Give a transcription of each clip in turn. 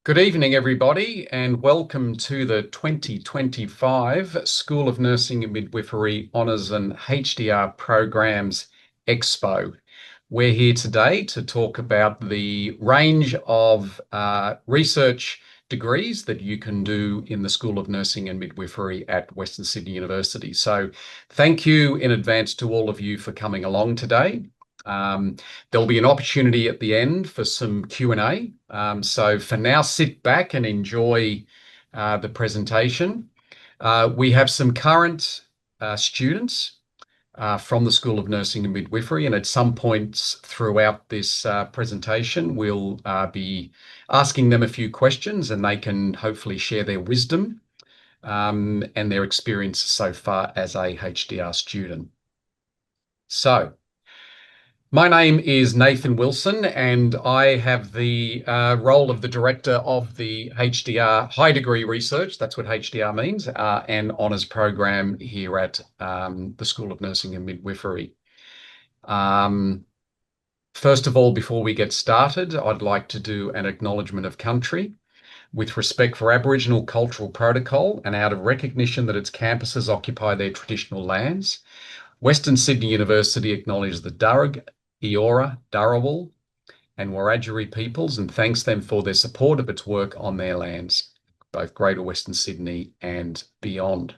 Good evening, everybody, and welcome to the 2025 School of Nursing and Midwifery Honours and HDR Programs Expo. We're here today to talk about the range of research degrees that you can do in the School of Nursing and Midwifery at Western Sydney University. So thank you in advance to all of you for coming along today. There'll be an opportunity at the end for some Q&A. So for now, sit back and enjoy the presentation. We have some current students from the School of Nursing and Midwifery, and at some points throughout this presentation, we'll be asking them a few questions and they can hopefully share their wisdom and their experience so far as a HDR student. So, my name is Nathan Wilson, and I have the role of the Director of the HDR High Degree Research, that's what HDR means, and Honours Program here at the School of Nursing and Midwifery. First of all, before we get started, I'd like to do an acknowledgement of country. With respect for Aboriginal cultural protocol and out of recognition that its campuses occupy their traditional lands, Western Sydney University acknowledges the Darug, Eora, Dharawal and Wiradjuri peoples and thanks them for their support of its work on their lands, both Greater Western Sydney and beyond.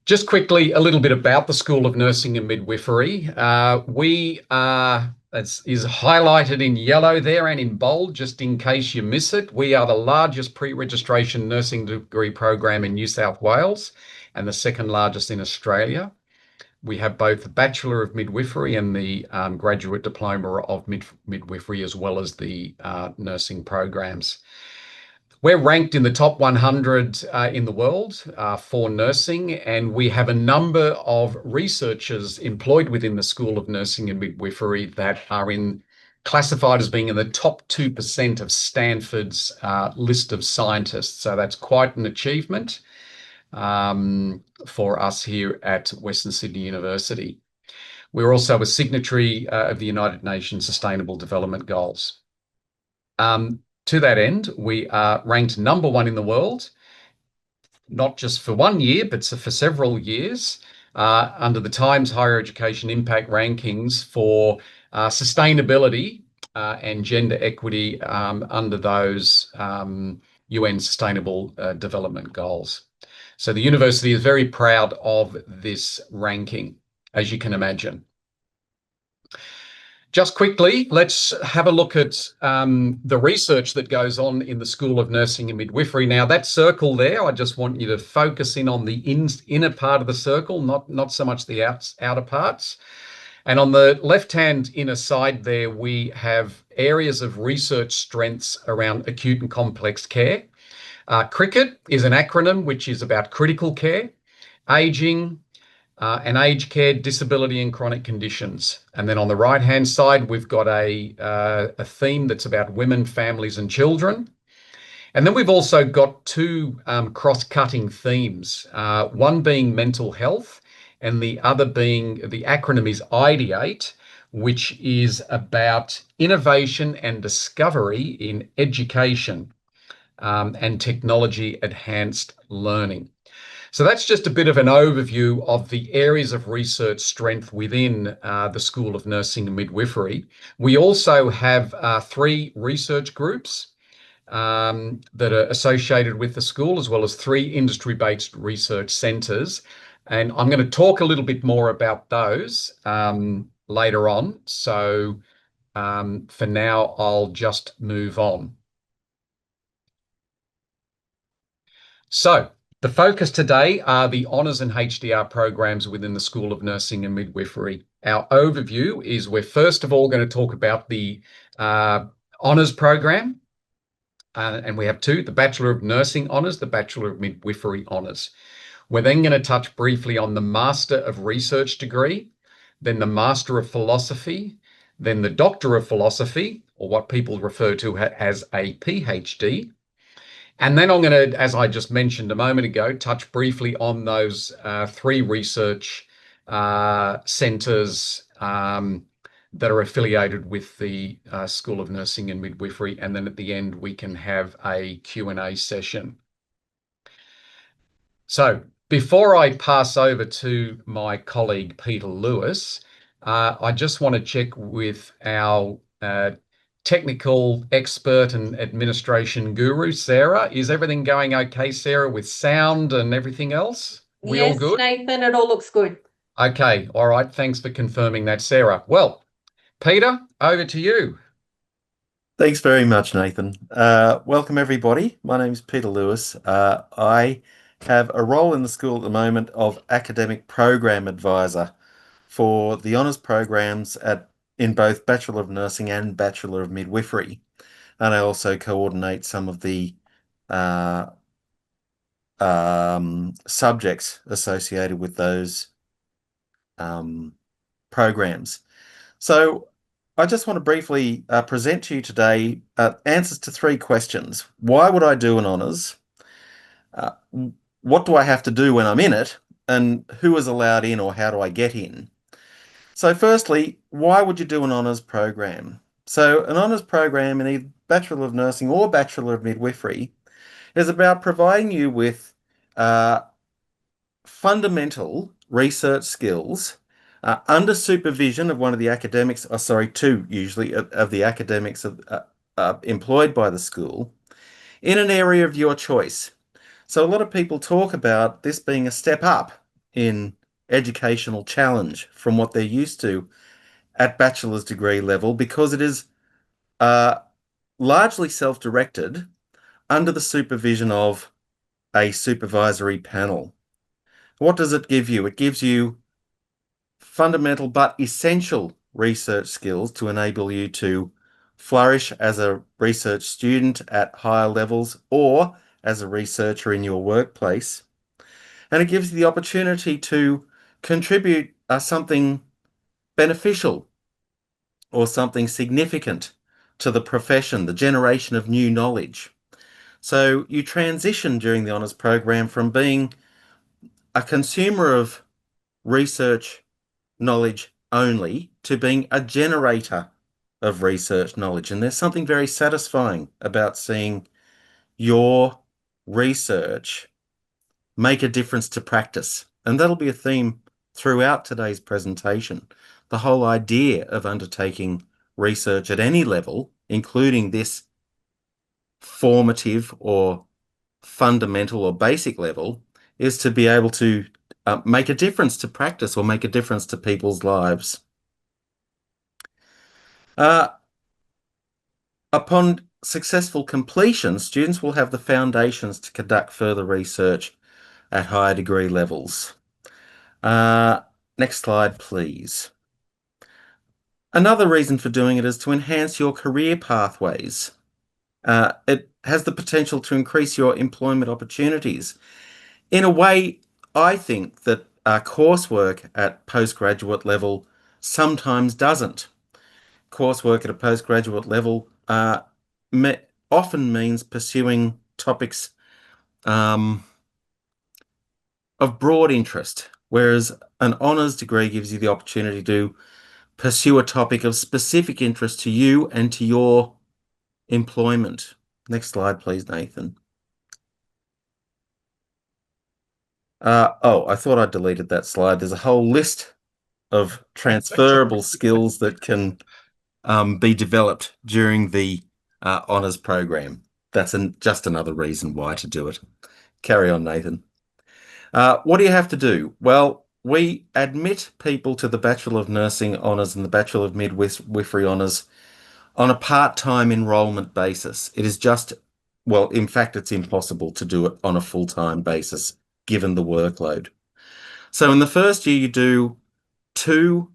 Just quickly, a little bit about the School of Nursing and Midwifery. We are, as is highlighted in yellow there and in bold, just in case you miss it, we are the largest pre-registration nursing degree program in New South Wales and the second largest in Australia. We have both the Bachelor of Midwifery and the Graduate Diploma of Midwifery, as well as the nursing programs. We're ranked in the top 100 in the world for nursing, and we have a number of researchers employed within the School of Nursing and Midwifery that are classified as being in the top 2% of Stanford's list of scientists. So that's quite an achievement for us here at Western Sydney University. We're also a signatory of the United Nations Sustainable Development Goals. To that end, we are ranked number one in the world, not just for 1 year, but for several years, under the Times Higher Education Impact Rankings for sustainability and gender equity under those UN Sustainable Development Goals. So the university is very proud of this ranking, as you can imagine. Just quickly, let's have a look at the research that goes on in the School of Nursing and Midwifery. Now, that circle there, I just want you to focus in on the inner part of the circle, not so much the outer parts. And on the left-hand inner side there, we have areas of research strengths around acute and complex care. CRICKET is an acronym which is about critical care, aging, and aged care, disability and chronic conditions. And then on the right-hand side, we've got a theme that's about women, families and children. And then we've also got two cross-cutting themes, one being mental health and the other being, the acronym is IDEATE, which is about innovation and discovery in education. And technology-enhanced learning. So that's just a bit of an overview of the areas of research strength within the School of Nursing and Midwifery. We also have 3 research groups that are associated with the school, as well as 3 industry-based research centres. And I'm going to talk a little bit more about those later on. So for now, I'll just move on. So the focus today are the Honours and HDR programs within the School of Nursing and Midwifery. Our overview is we're first of all going to talk about the Honours program, and we have 2, the Bachelor of Nursing Honours, the Bachelor of Midwifery Honours. We're then going to touch briefly on the Master of Research degree, then the Master of Philosophy, then the Doctor of Philosophy, or what people refer to as a PhD. And then I'm going to, as I just mentioned a moment ago, touch briefly on those 3 research centres that are affiliated with the School of Nursing and Midwifery. And then at the end, we can have a Q&A session. So before I pass over to my colleague, Peter Lewis, I just want to check with our technical expert and administration guru, Sarah. Is everything going okay, Sarah, with sound and everything else? We all Yes, good? Nathan, it all looks good. Okay, all right. Thanks for confirming that, Sarah. Well, Peter, over to you. Thanks very much, Nathan. Welcome, everybody. My name's Peter Lewis. I have a role in the school at the moment of academic program advisor for the honours programs in both Bachelor of Nursing and Bachelor of Midwifery. And I also coordinate some of the uh, subjects associated with those programs. So I just want to briefly present to you today answers to 3 questions. Why would I do an honours? Uh, what do I have to do when I'm in it? And who is allowed in, or how do I get in? So firstly, why would you do an honours program? So an honours program in either Bachelor of Nursing or Bachelor of Midwifery is about providing you with uh, fundamental research skills under supervision of one of the academics, two usually, of the academics employed by the school in an area of your choice. So a lot of people talk about this being a step up in educational challenge from what they're used to at bachelor's degree level, because it is largely self-directed under the supervision of a supervisory panel. What does it give you? It gives you fundamental but essential research skills to enable you to flourish as a research student at higher levels or as a researcher in your workplace. And it gives you the opportunity to contribute something beneficial or something significant to the profession, the generation of new knowledge. So you transition during the honours program from being a consumer of research knowledge only to being a generator of research knowledge. And there's something very satisfying about seeing your research make a difference to practice. And that'll be a theme throughout today's presentation. The whole idea of undertaking research at any level, including this formative or fundamental or basic level, is to be able to make a difference to practice or make a difference to people's lives. Upon successful completion, students will have the foundations to conduct further research at higher degree levels. Next slide, please. Another reason for doing it is to enhance your career pathways. It has the potential to increase your employment opportunities. In a way, I think that coursework at postgraduate level sometimes doesn't. Coursework at a postgraduate level often means pursuing topics of broad interest, whereas an honours degree gives you the opportunity to pursue a topic of specific interest to you and to your employment. Next slide, please, Nathan. I thought I deleted that slide. There's a whole list of transferable skills that can be developed during the honours program. That's just another reason why to do it. Carry on, Nathan. What do you have to do? Well, we admit people to the Bachelor of Nursing Honours and the Bachelor of Midwifery Honours on a part-time enrolment basis. It is just, well, in fact, it's impossible to do it on a full-time basis, given the workload. So in the first year, you do 2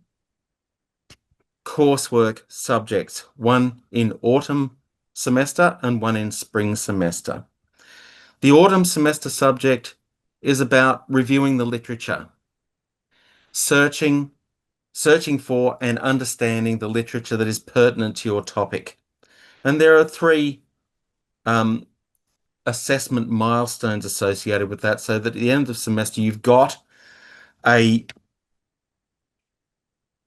coursework subjects, one in autumn semester and one in spring semester. The autumn semester subject is about reviewing the literature, searching for and understanding the literature that is pertinent to your topic. And there are 3 assessment milestones associated with that, so that at the end of the semester you've got a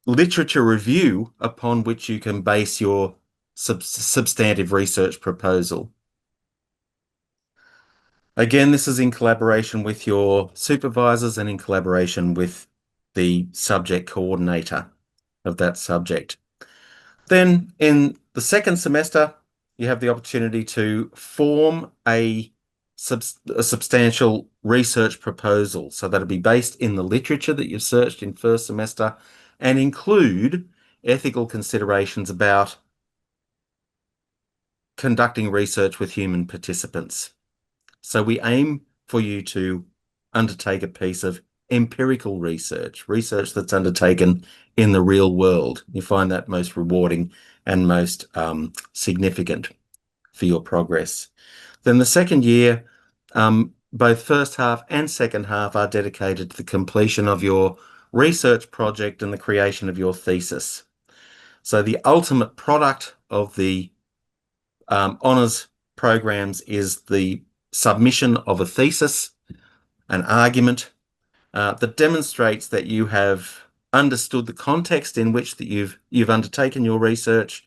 literature review upon which you can base your substantive research proposal. Again, this is in collaboration with your supervisors and in collaboration with the subject coordinator of that subject. Then in the second semester, you have the opportunity to form a substantial research proposal. So that'll be based in the literature that you've searched in first semester and include ethical considerations about conducting research with human participants. So we aim for you to undertake a piece of empirical research, research that's undertaken in the real world. You find that most rewarding and most significant for your progress. Then the second year, both first half and second half are dedicated to the completion of your research project and the creation of your thesis. So the ultimate product of the honours programs is the submission of a thesis, an argument that demonstrates that you have understood the context in which that you've undertaken your research,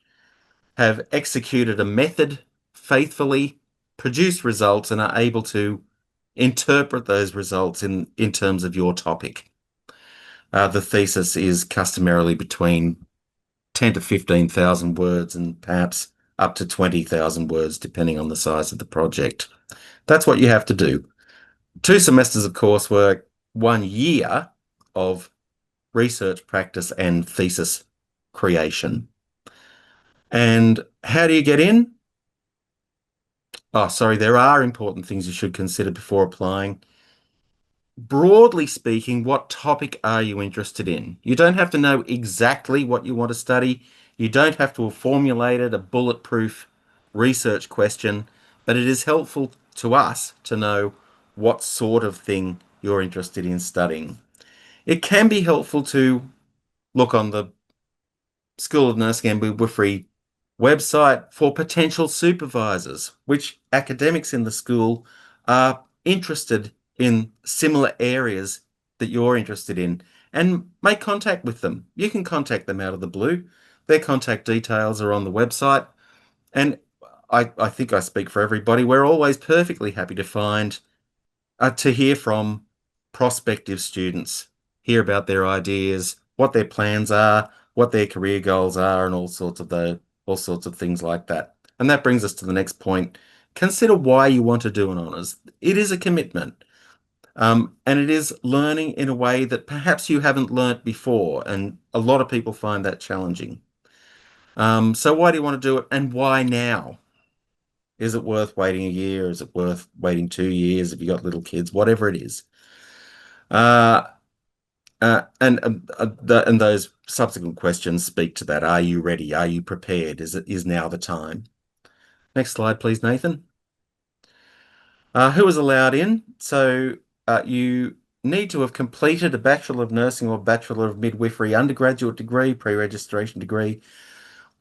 have executed a method faithfully, produced results, and are able to interpret those results in terms of your topic. The thesis is customarily between 10 to 15,000 words and perhaps up to 20,000 words, depending on the size of the project. That's what you have to do. 2 semesters of coursework, 1 year of research practice and thesis creation. And how do you get in? Oh, sorry, there are important things you should consider before applying. Broadly speaking, what topic are you interested in? You don't have to know exactly what you want to study. You don't have to have formulated a bulletproof research question, but it is helpful to us to know what sort of thing you're interested in studying. It can be helpful to look on the School of Nursing and Midwifery website for potential supervisors, which academics in the school are interested in similar areas that you're interested in, and make contact with them. You can contact them out of the blue. Their contact details are on the website. And I think I speak for everybody. We're always perfectly happy to hear from prospective students, hear about their ideas, what their plans are, what their career goals are, and all sorts of things like that. And that brings us to the next point. Consider why you want to do an honours. It is a commitment. And it is learning in a way that perhaps you haven't learnt before, and a lot of people find that challenging. So why do you want to do it, and why now? Is it worth waiting a year? Is it worth waiting 2 years if you got little kids? Whatever it is. And those subsequent questions speak to that. Are you ready? Are you prepared? Is now the time? Next slide, please, Nathan. Who is allowed in? So you need to have completed a Bachelor of Nursing or Bachelor of Midwifery undergraduate degree, pre-registration degree,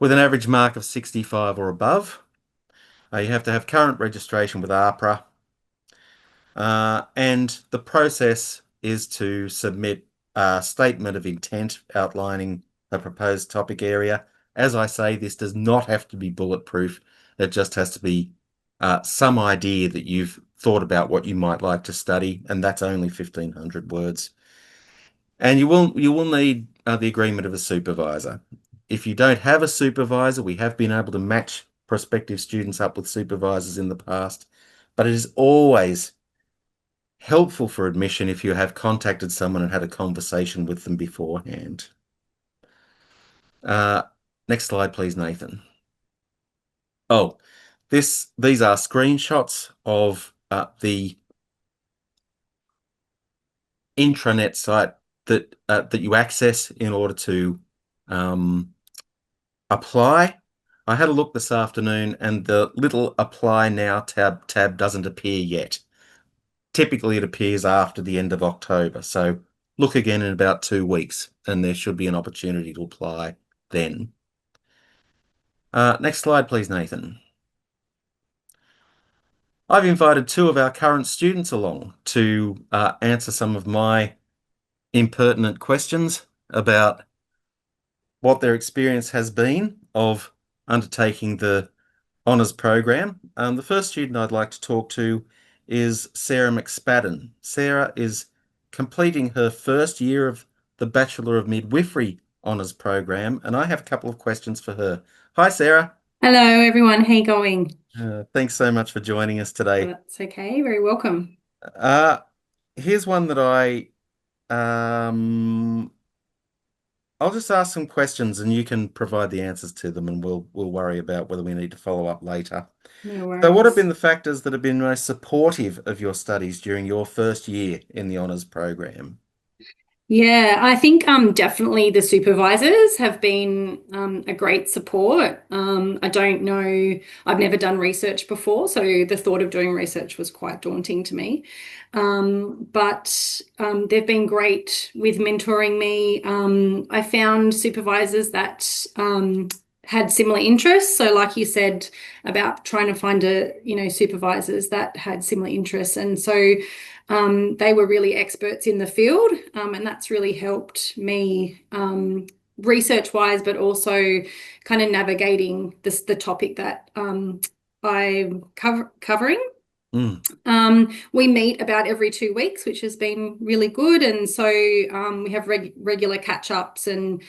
with an average mark of 65 or above. You have to have current registration with AHPRA. And the process is to submit a statement of intent outlining a proposed topic area. As I say, this does not have to be bulletproof. It just has to be some idea that you've thought about what you might like to study, and that's only 1,500 words. And you will need the agreement of a supervisor. If you don't have a supervisor, we have been able to match prospective students up with supervisors in the past, but it is always helpful for admission if you have contacted someone and had a conversation with them beforehand. Next slide, please, Nathan. Oh, these are screenshots of the intranet site that you access in order to apply. I had a look this afternoon, and the little Apply Now tab doesn't appear yet. Typically, it appears after the end of October, so look again in about 2 weeks, and there should be an opportunity to apply then. Next slide, please, Nathan. I've invited 2 of our current students along to answer some of my impertinent questions about what their experience has been of undertaking the honours program. The first student I'd like to talk to is Sarah McSpadden. Sarah is completing her first year of the Bachelor of Midwifery honours program, and I have a couple of questions for her. Hi, Sarah. Hello, everyone. How you going? Thanks so much for joining us today. That's okay. Very welcome. Uh, Here's one that um, I'll just ask some questions and you can provide the answers to them, and we'll worry about whether we need to follow up later. No So, what have worries. been the factors that have been most supportive of your studies during your first year in the honours program? Yeah, I think definitely the supervisors have been a great support. I don't know, I've never done research before, so the thought of doing research was quite daunting to me. But they've been great with mentoring me. I found supervisors that had similar interests. So, like you said about trying to find supervisors that had similar interests, and so. They were really experts in the field, and that's really helped me research wise, but also kind of navigating the topic that I'm covering. Mm, We meet about every 2 weeks, which has been really good. And so we have regular catch ups and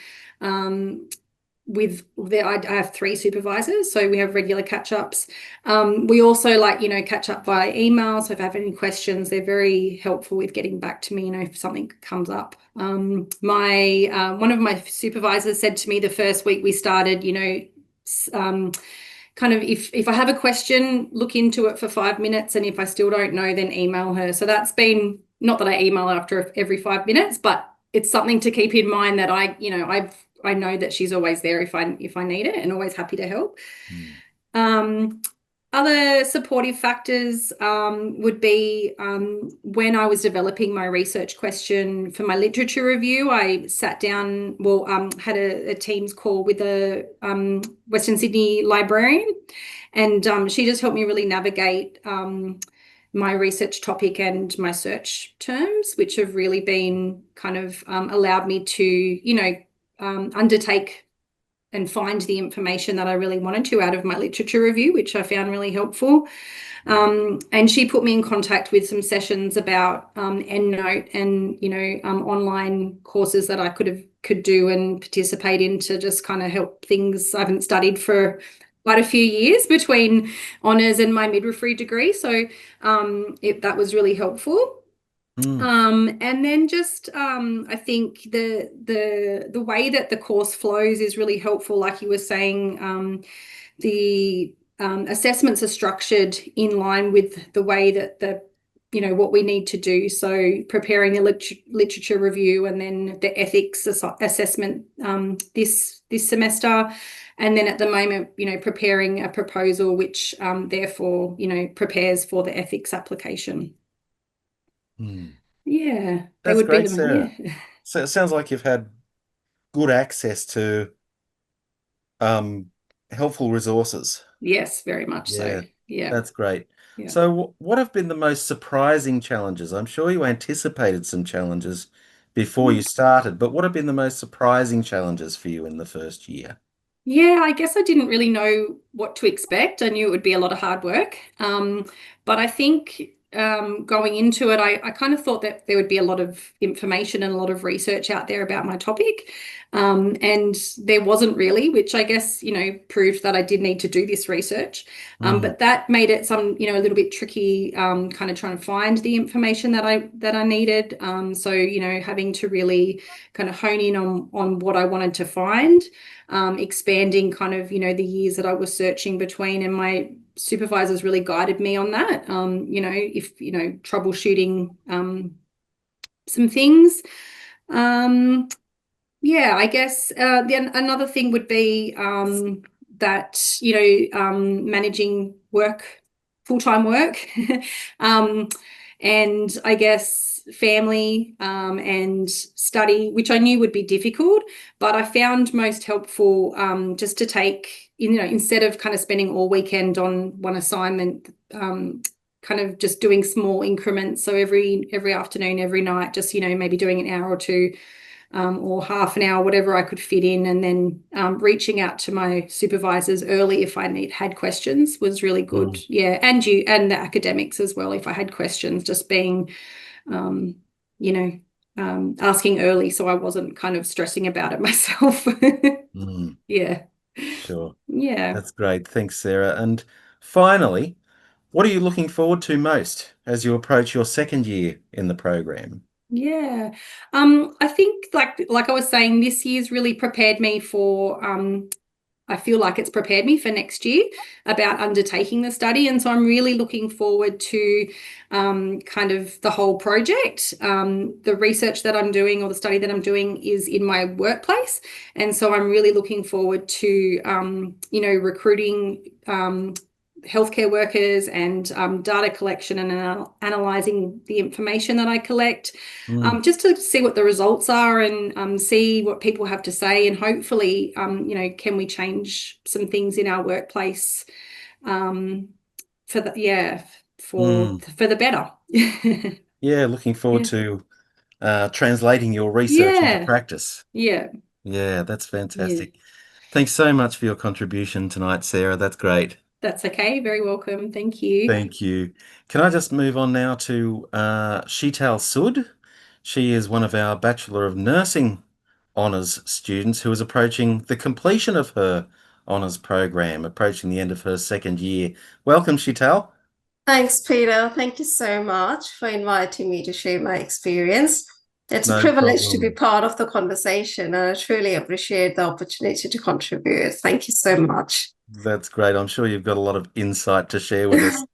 I have three supervisors, so we have regular catch-ups. We also catch up via email. So if I have any questions, they're very helpful with getting back to me, if something comes up. My one of my supervisors said to me the first week we started, kind of if I have a question, look into it for 5 minutes, and if I still don't know, then email her. So that's been, not that I email after every 5 minutes, but it's something to keep in mind that I know that she's always there if I need it, and always happy to help. mm, Um, Other supportive factors would be when I was developing my research question for my literature review, I sat down, had a Teams call with a Western Sydney librarian, and she just helped me really navigate my research topic and my search terms, which have really been kind of allowed me to, undertake and find the information that I really wanted to out of my literature review, which I found really helpful. And she put me in contact with some sessions about EndNote and online courses that I could do and participate in to just kind of help things. I haven't studied for quite a few years between honours and my midwifery degree, so that was really helpful. mm, And then just I think the way that the course flows is really helpful. Like you were saying, the assessments are structured in line with the way that what we need to do. So preparing the literature review, and then the ethics assessment this semester, and then at the moment, preparing a proposal, which therefore prepares for the ethics application. mm. Yeah, they That's would be great, Sarah. yeah. So it sounds like you've had good access to um, helpful resources. Yes, very much so. Yeah, Yeah, that's great. yeah. So, what have been the most surprising challenges? I'm sure you anticipated some challenges before you started, but what have been the most surprising challenges for you in the first year? Yeah, I guess I didn't really know what to expect. I knew it would be a lot of hard work. But I think going into it, I kind of thought that there would be a lot of information and a lot of research out there about my topic. And there wasn't really, which I guess, proved that I did need to do this research. Mm, But that made it a little bit tricky, kind of trying to find the information that I needed. So, having to really kind of hone in on what I wanted to find. Expanding kind of, the years that I was searching between, and my supervisors really guided me on that. If, troubleshooting some things. Yeah, I guess then another thing would be that, managing work, full-time work, um, and I guess family and study, which I knew would be difficult, but I found most helpful just to take, instead of kind of spending all weekend on one assignment, kind of just doing small increments. So every afternoon, every night, just, maybe doing an hour or two or half an hour, whatever I could fit in, and then reaching out to my supervisors early if I had questions was really good. Yeah, and the academics as well if I had questions, just being, asking early so I wasn't kind of stressing about it myself. Yeah. Sure. Yeah. That's great. Thanks, Sarah. And finally, what are you looking forward to most as you approach your second year in the program? Yeah. I think like I was saying, this year's really prepared me for I feel like it's prepared me for next year about undertaking the study. And so I'm really looking forward to kind of the whole project. The research that I'm doing or the study that I'm doing is in my workplace. And so I'm really looking forward to, recruiting healthcare workers and data collection and analysing the information that I collect, just to see what the results are and see what people have to say, and hopefully, can we change some things in our workplace for the better. Yeah, looking forward to translating your research into Yeah. practice. Yeah. Yeah, that's fantastic. Yeah. Thanks so much for your contribution tonight, Sarah. That's great. That's okay. Very welcome. Thank you. Thank you. Can I just move on now to Sheetal Sood? She is one of our Bachelor of Nursing Honours students who is approaching the completion of her honours program, approaching the end of her second year. Welcome, Sheetal. Thanks, Peter. Thank you so much for inviting me to share my experience. It's a No privilege to be problem. part of the conversation, and I truly appreciate the opportunity to contribute. Thank you so much. That's great. I'm sure you've got a lot of insight to share with us.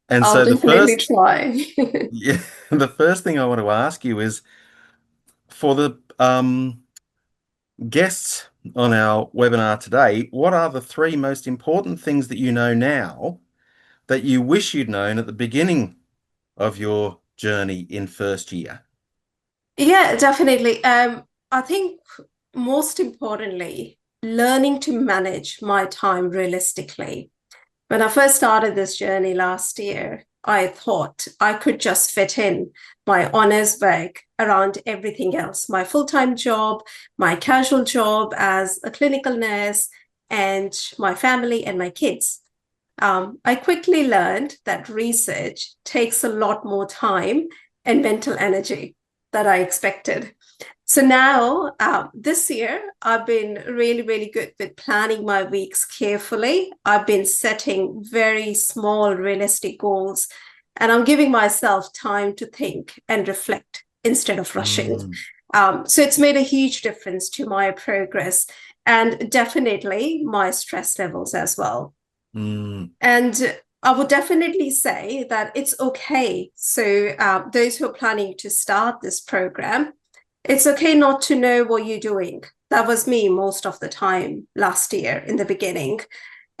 And I'll so definitely try. yeah, the first thing I want to ask you is for the guests on our webinar today, what are the three most important things that you know now that you wish you'd known at the beginning of your journey in first year? Yeah, definitely. I think most importantly, learning to manage my time realistically. When I first started this journey last year, I thought I could just fit in my honors work around everything else, my full-time job, my casual job as a clinical nurse, and my family and my kids. I quickly learned that research takes a lot more time and mental energy than I expected. So now, this year, I've been really, really good with planning my weeks carefully. I've been setting very small, realistic goals, and I'm giving myself time to think and reflect instead of rushing. So it's made a huge difference to my progress and definitely my stress levels as well. And I would definitely say that it's okay. So those who are planning to start this program, it's okay not to know what you're doing. That was me most of the time last year in the beginning.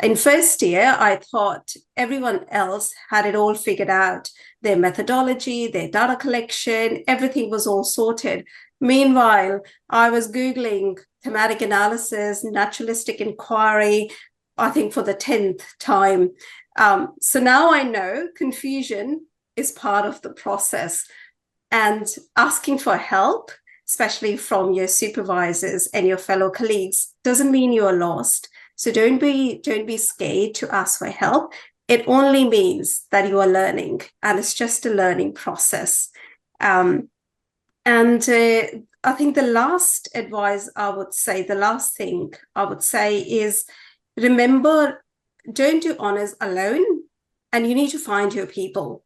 In first year, I thought everyone else had it all figured out. Their methodology, their data collection, everything was all sorted. Meanwhile, I was Googling thematic analysis, naturalistic inquiry, I think for the 10th time. So now I know confusion is part of the process, and asking for help, especially from your supervisors and your fellow colleagues, doesn't mean you are lost. So don't be scared to ask for help. It only means that you are learning, and it's just a learning process. And I think the last thing I would say is, remember, don't do honors alone, and you need to find your people.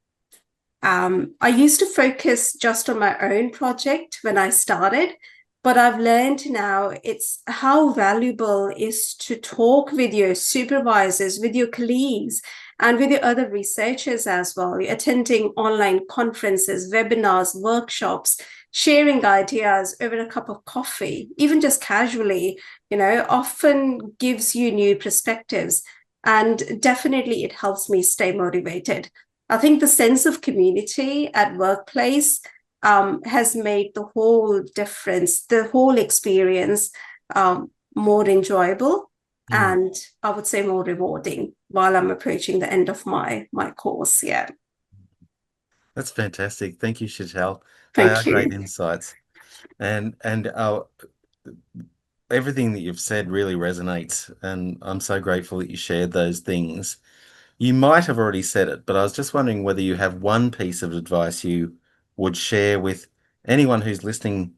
I used to focus just on my own project when I started, but I've learned now it's how valuable it is to talk with your supervisors, with your colleagues, and with your other researchers as well. You're attending online conferences, webinars, workshops, sharing ideas over a cup of coffee, even just casually, often gives you new perspectives. And definitely it helps me stay motivated. I think the sense of community at workplace has made the whole difference, the whole experience more enjoyable, and I would say more rewarding while I'm approaching the end of my course. Yeah. That's fantastic. Thank you, Sheetal. They Thank are you. great insights. And everything that you've said really resonates, and I'm so grateful that you shared those things. You might have already said it, but I was just wondering whether you have one piece of advice you would share with anyone who's listening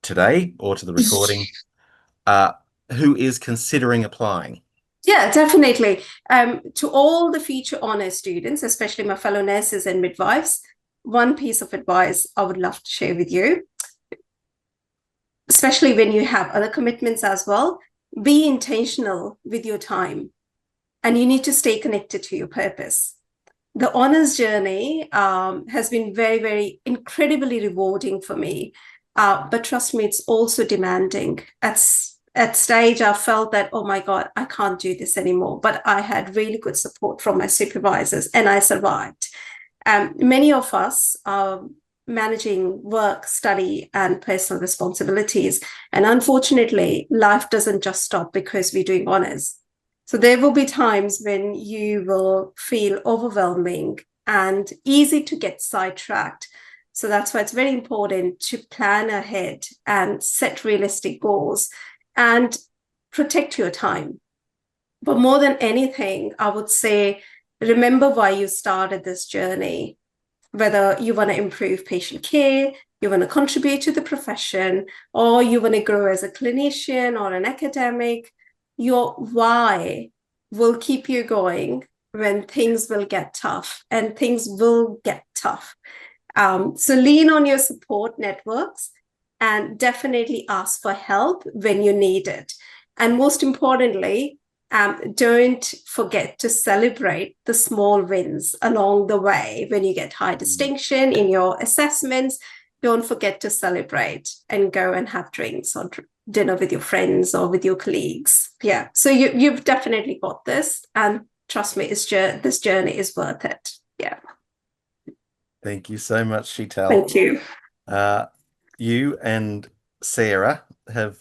today or to the recording, uh, who is considering applying. Yeah, definitely. To all the future honours students, especially my fellow nurses and midwives, one piece of advice I would love to share with you, especially when you have other commitments as well, be intentional with your time, and you need to stay connected to your purpose. The honours journey has been very, very incredibly rewarding for me. But trust me, it's also demanding. At stage, I felt that, oh my God, I can't do this anymore. But I had really good support from my supervisors and I survived. Many of us are managing work, study, and personal responsibilities. And unfortunately, life doesn't just stop because we're doing honours. So there will be times when you will feel overwhelming and easy to get sidetracked. So that's why it's very important to plan ahead and set realistic goals and protect your time. But more than anything, I would say, remember why you started this journey, whether you want to improve patient care, you want to contribute to the profession, or you want to grow as a clinician or an academic. Your why will keep you going when things will get tough, and things will get tough. So lean on your support networks and definitely ask for help when you need it. And most importantly, don't forget to celebrate the small wins along the way. When you get high distinction in your assessments, don't forget to celebrate and go and have drinks or dinner with your friends or with your colleagues. Yeah, so you've definitely got this, and trust me, this journey is worth it. Yeah. Thank you so much, Sheetal. Thank you. You and Sarah have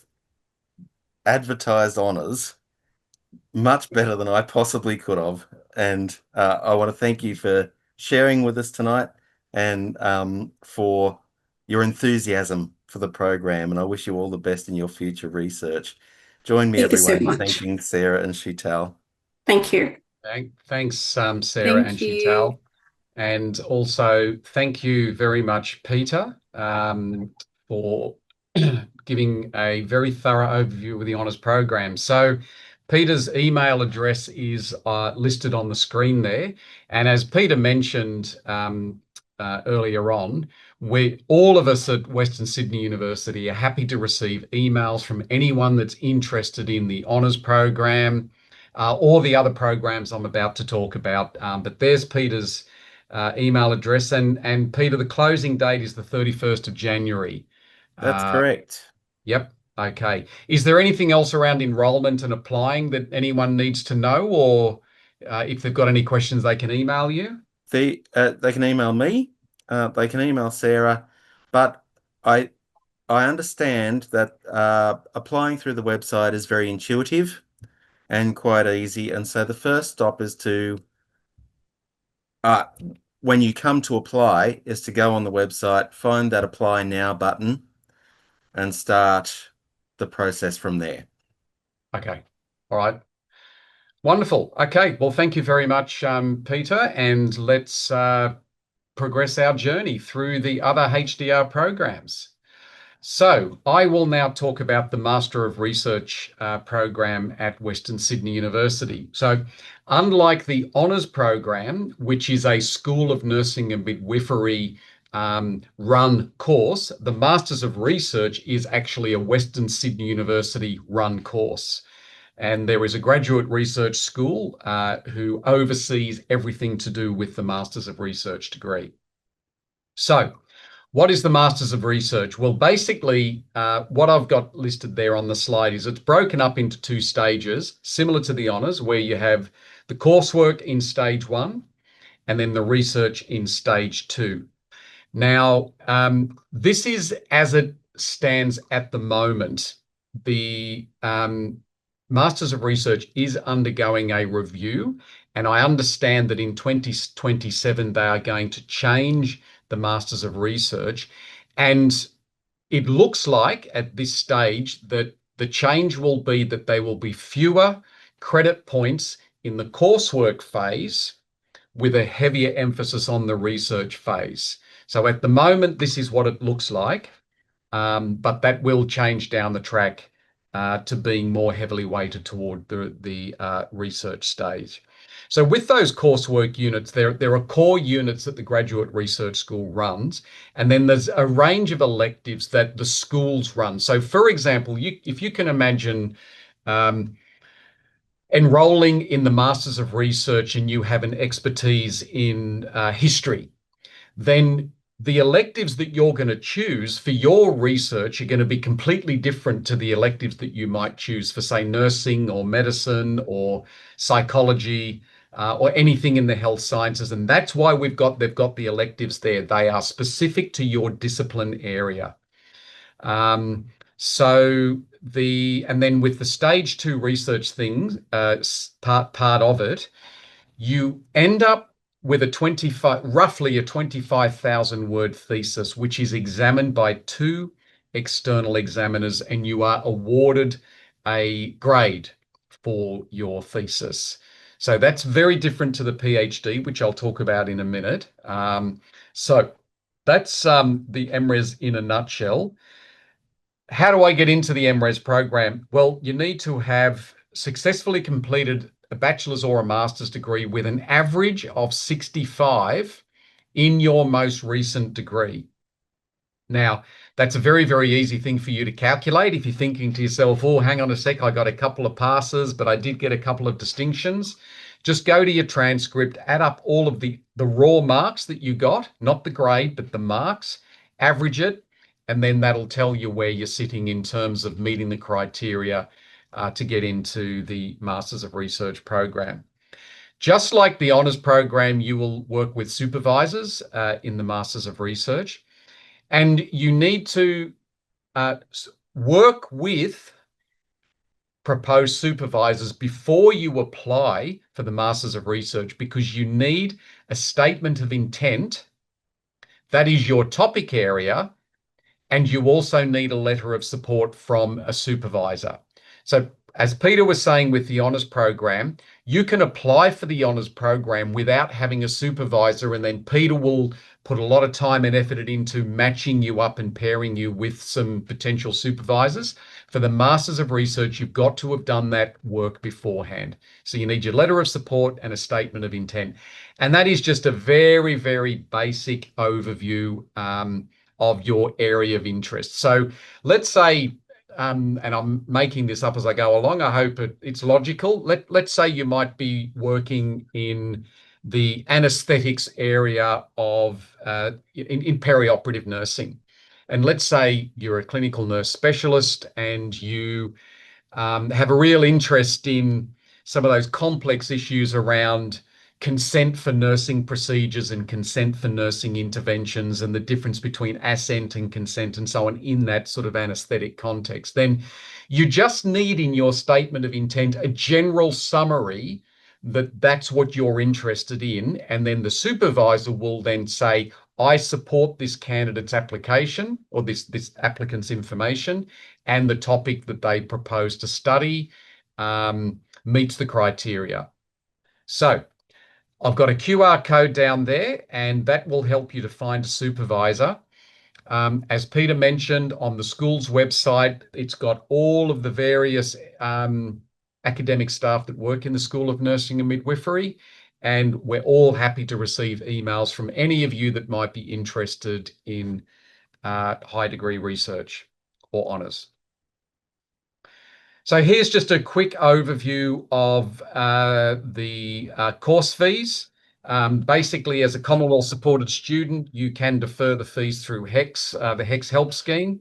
advertised honours much better than I possibly could have, and I want to thank you for sharing with us tonight, and for your enthusiasm for the program, and I wish you all the best in your future research. Join me, Thank you so everyone, in much. thanking Sarah and Sheetal. Thank you. Thanks, Sarah Thank and you. Sheetal. And also thank you very much, Peter, for giving a very thorough overview of the honours program. So Peter's email address is listed on the screen there. And as Peter mentioned earlier on, all of us at Western Sydney University are happy to receive emails from anyone that's interested in the honours program or the other programs I'm about to talk about. But there's Peter's email address. And Peter, the closing date is the 31st of January. That's correct. Yep. Okay. Is there anything else around enrolment and applying that anyone needs to know, or if they've got any questions, they can email you? They can email me, they can email Sarah, but I understand that applying through the website is very intuitive and quite easy, and so the first stop is to when you come to apply is to go on the website, find that apply now button, and start the process from there. Okay. All right. Wonderful. Okay. Well, thank you very much, Peter, and let's progress our journey through the other HDR programs. So I will now talk about the Master of Research program at Western Sydney University. So unlike the honours program, which is a School of Nursing and Midwifery run course, the Masters of Research is actually a Western Sydney University run course. And there is a graduate research school who oversees everything to do with the Masters of Research degree. So what is the Masters of Research? Well, basically, what I've got listed there on the slide is it's broken up into two stages, similar to the honours, where you have the coursework in stage 1 and then the research in stage 2. Now, this is as it stands at the moment. The Masters of Research is undergoing a review, and I understand that in 2027 they are going to change the Masters of Research. And it looks like at this stage that the change will be that there will be fewer credit points in the coursework phase with a heavier emphasis on the research phase. So at the moment, this is what it looks like, but that will change down the track to being more heavily weighted toward the research stage. So with those coursework units, there are core units that the Graduate Research School runs, and then there's a range of electives that the schools run. So for example, if you can imagine enrolling in the Masters of Research and you have an expertise in history, then the electives that you're going to choose for your research are going to be completely different to the electives that you might choose for, say, nursing or medicine or psychology or anything in the health sciences. And that's why they've got the electives there. They are specific to your discipline area. And then with the stage 2 research things, part of it, you end up with roughly a 25,000 word thesis, which is examined by 2 external examiners, and you are awarded a grade for your thesis. So that's very different to the PhD, which I'll talk about in a minute. So that's the MRes in a nutshell. How do I get into the MRes program? Well, you need to have successfully completed a bachelor's or a master's degree with an average of 65 in your most recent degree. Now, that's a very, very easy thing for you to calculate. If you're thinking to yourself, oh, hang on a sec, I got a couple of passes, but I did get a couple of distinctions. Just go to your transcript, add up all of the raw marks that you got, not the grade, but the marks, average it, and then that'll tell you where you're sitting in terms of meeting the criteria to get into the Masters of Research program. Just like the Honours program, you will work with supervisors in the Masters of Research, and you need to work with proposed supervisors before you apply for the Masters of Research, because you need a statement of intent that is your topic area, and you also need a letter of support from a supervisor. So as Peter was saying with the Honours program, you can apply for the Honours program without having a supervisor, and then Peter will put a lot of time and effort into matching you up and pairing you with some potential supervisors. For the Masters of Research, you've got to have done that work beforehand. So you need your letter of support and a statement of intent. And that is just a very, very basic overview of your area of interest. So let's say, and I'm making this up as I go along, I hope it's logical. Let's say you might be working in the anesthetics area of in perioperative nursing. And let's say you're a clinical nurse specialist and you have a real interest in some of those complex issues around consent for nursing procedures and consent for nursing interventions and the difference between assent and consent and so on in that sort of anesthetic context. Then you just need in your statement of intent a general summary that that's what you're interested in, and then the supervisor will then say, I support this candidate's application or this applicant's information, and the topic that they propose to study meets the criteria. So I've got a QR code down there, and that will help you to find a supervisor. As Peter mentioned, on the school's website, it's got all of the various academic staff that work in the School of Nursing and Midwifery, and we're all happy to receive emails from any of you that might be interested in high degree research or honours. So here's just a quick overview of the course fees. Basically, as a Commonwealth supported student, you can defer the fees through HEX, the HEX Help Scheme.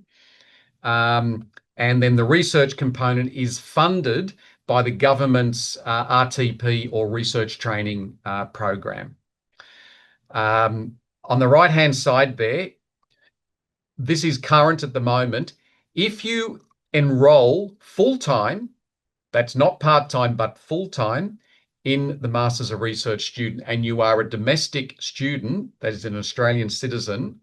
And then the research component is funded by the government's RTP or research training program. On the right-hand side there, this is current at the moment. If you enroll full-time, that's not part-time, but full-time in the Masters of Research student, and you are a domestic student, that is an Australian citizen,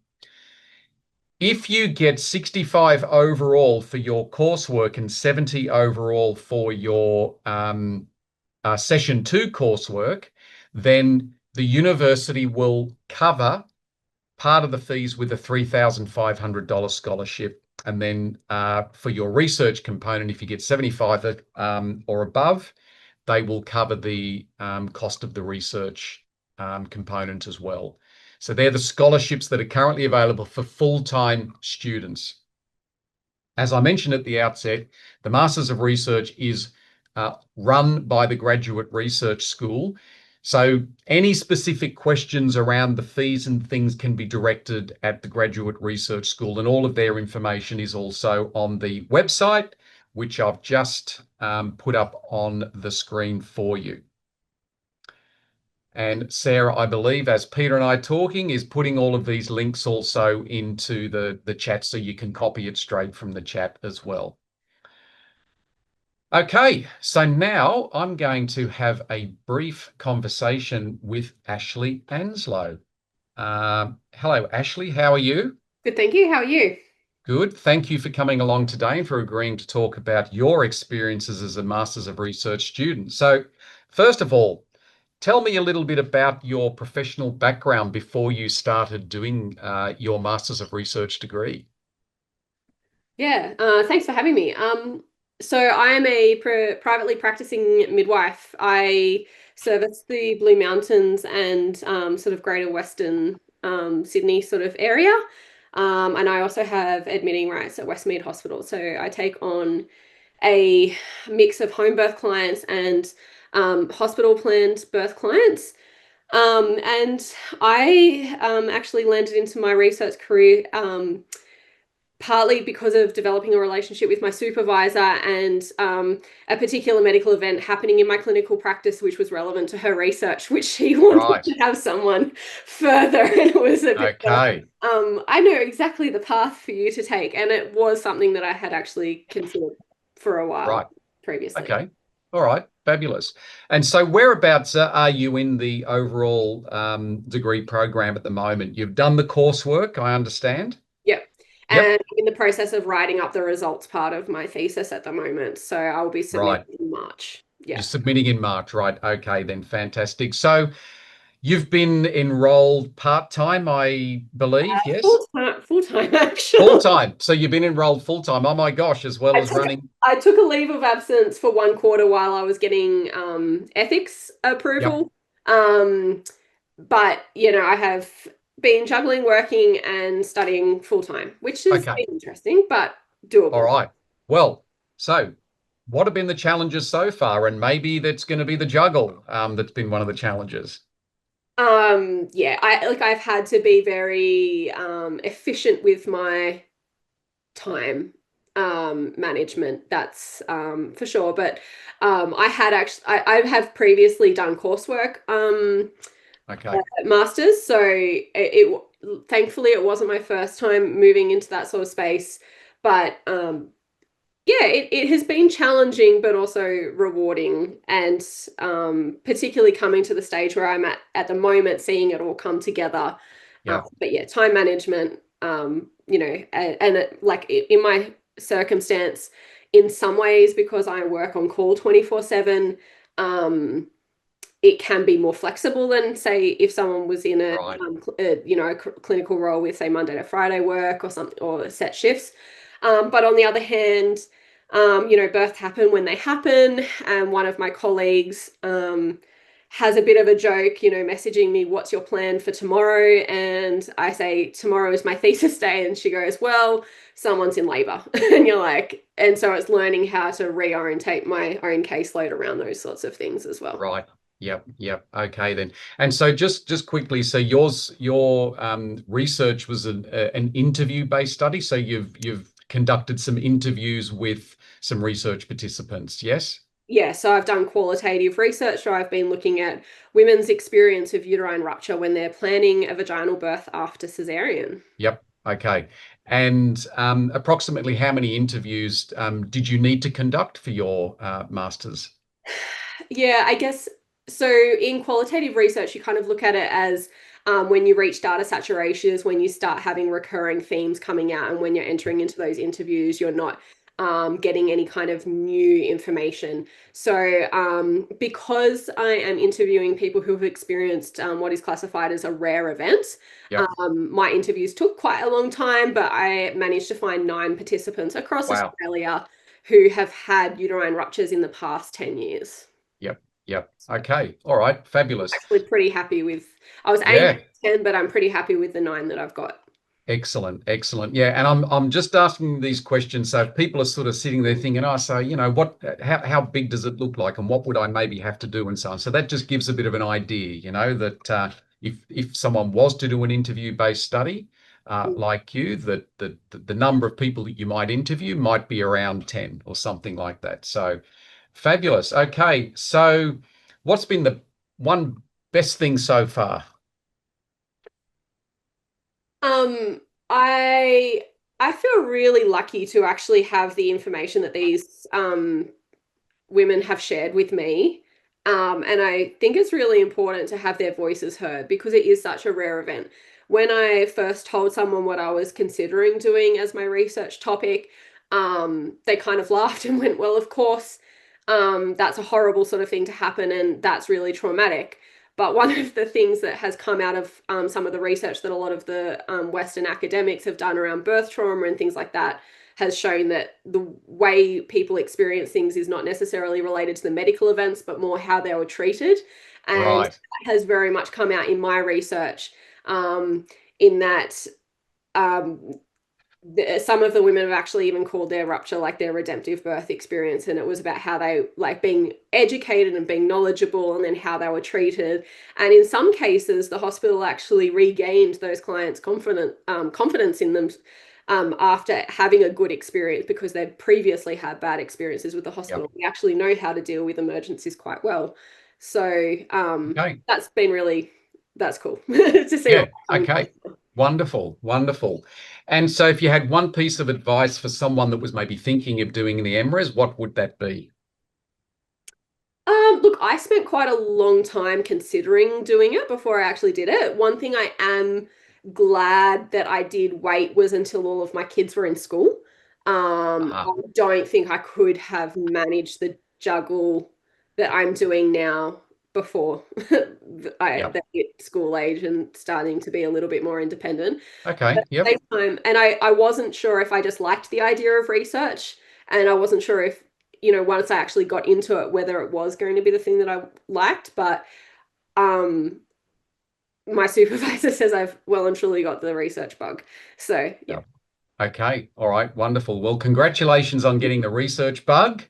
If you get 65 overall for your coursework and 70 overall for your session 2 coursework, then the university will cover part of the fees with a $3,500 scholarship. And then for your research component, if you get 75 or above, they will cover the cost of the research component as well. So they're the scholarships that are currently available for full-time students. As I mentioned at the outset, the Masters of Research is run by the Graduate Research School. So any specific questions around the fees and things can be directed at the Graduate Research School, and all of their information is also on the website, which I've just put up on the screen for you. And Sarah, I believe, as Peter and I are talking, is putting all of these links also into the chat, so you can copy it straight from the chat as well. Okay, so now I'm going to have a brief conversation with Ashley Anslow. Hello, Ashley. How are you? Good, thank you. How are you? Good. Thank you for coming along today and for agreeing to talk about your experiences as a Masters of Research student. So, first of all, tell me a little bit about your professional background before you started doing your Masters of Research degree. Yeah, thanks for having me. So I am a privately practicing midwife. I service the Blue Mountains and sort of Greater Western Sydney sort of area. And I also have admitting rights at Westmead Hospital. So I take on a mix of home birth clients and hospital planned birth clients. And I actually landed into my research career partly because of developing a relationship with my supervisor and a particular medical event happening in my clinical practice, which was relevant to her research, which she wanted to have someone further. And it was a bit, okay. I know exactly the path for you to take. And it was something that I had actually considered for a while previously. Okay. All right. Fabulous. And so whereabouts are you in the overall degree program at the moment? You've done the coursework, I understand. Yep. And I'm in the process of writing up the results part of my thesis at the moment. So I'll be submitting in March. Yeah. You're submitting in March, right? Okay, then fantastic. So you've been enrolled part-time, I believe, yes? Full-time, actually. Full-time. So you've been enrolled full-time. Oh my gosh, as well as running. I took a leave of absence for 1 quarter while I was getting ethics approval. But, you know, I have been juggling working and studying full-time, which is interesting, but doable. All right. Well, so what have been the challenges so far? And maybe that's going to be the juggle that's been one of the challenges. Yeah, I've had to be very efficient with my time management, that's for sure. But I have previously done coursework masters, so it thankfully it wasn't my first time moving into that sort of space, but yeah, it has been challenging but also rewarding, and particularly coming to the stage where I'm at the moment, seeing it all come together. But yeah, time management, you know, and like in my circumstance, in some ways, because I work on call 24/7, it can be more flexible than, say, if someone was in a you know, a clinical role with, say, Monday to Friday work or something, or set shifts. But on the other hand, you know, births happen when they happen, and one of my colleagues has a bit of a joke, you know, messaging me, "What's your plan for tomorrow?" And I say, "Tomorrow is my thesis day." And she goes, "Well, someone's in labor." And you're like, and so it's learning how to reorientate my own caseload around those sorts of things as well. Right. Yep. Okay, then. And so just quickly, so your research was an interview-based study. So you've conducted some interviews with some research participants, yes? Yeah, so I've done qualitative research. So I've been looking at women's experience of uterine rupture when they're planning a vaginal birth after cesarean. Yep. Okay. And approximately how many interviews did you need to conduct for your master's? Yeah, I guess so. In qualitative research, you kind of look at it as when you reach data saturation is when you start having recurring themes coming out, and when you're entering into those interviews, you're not getting any kind of new information. So because I am interviewing people who have experienced what is classified as a rare event, Yep. my interviews took quite a long time, but I managed to find 9 participants across Wow. Australia who have had uterine ruptures in the past 10 years. Yep. Okay. All right. Fabulous. Actually pretty happy with, I was aiming Yeah. at 10, but I'm pretty happy with the 9 that I've got. Excellent. Yeah, and I'm just asking these questions so if people are sort of sitting there thinking, oh, so how big does it look like, and what would I maybe have to do, and so on. So that just gives a bit of an idea, that if someone was to do an interview-based study like you, that the number of people that you might interview might be around 10 or something like that. So fabulous. Okay, so what's been the one best thing so far? I feel really lucky to actually have the information that these women have shared with me. And I think it's really important to have their voices heard because it is such a rare event. When I first told someone what I was considering doing as my research topic, they kind of laughed and went, well, of course, that's a horrible sort of thing to happen, and that's really traumatic. But one of the things that has come out of some of the research that a lot of the Western academics have done around birth trauma and things like that has shown that the way people experience things is not necessarily related to the medical events, but more how they were treated. And Right. that has very much come out in my research, in that some of the women have actually even called their rupture like their redemptive birth experience, and it was about how they like being educated and being knowledgeable, and then how they were treated. And in some cases the hospital actually regained those clients' confidence in them after having a good experience, because they'd previously had bad experiences with the hospital. Yep. We actually know how to deal with emergencies quite well. So Okay. that's been really, that's cool to see. Yeah. Okay. Wonderful. And so if you had one piece of advice for someone that was maybe thinking of doing the MRes, what would that be? Look, I spent quite a long time considering doing it before I actually did it. One thing I am glad that I did wait was until all of my kids were in school. I don't think I could have managed the juggle that I'm doing now before they hit school age and starting to be a little bit more independent. Okay. But at the same time, and I wasn't sure if I just liked the idea of research, and I wasn't sure if, once I actually got into it, whether it was going to be the thing that I liked. But my supervisor says I've well and truly got the research bug. So, yeah. Okay. All right. Wonderful. Well, congratulations on getting the research bug,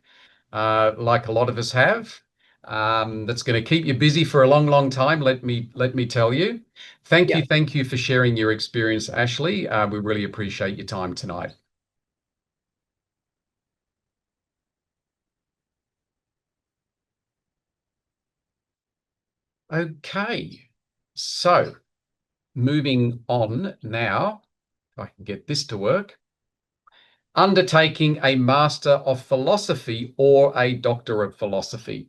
like a lot of us have. That's going to keep you busy for a long, long time. Let me tell you. Thank you for sharing your experience, Ashley. We really appreciate your time tonight. Okay, so moving on now, if I can get this to work. Undertaking a Master of Philosophy or a Doctor of Philosophy.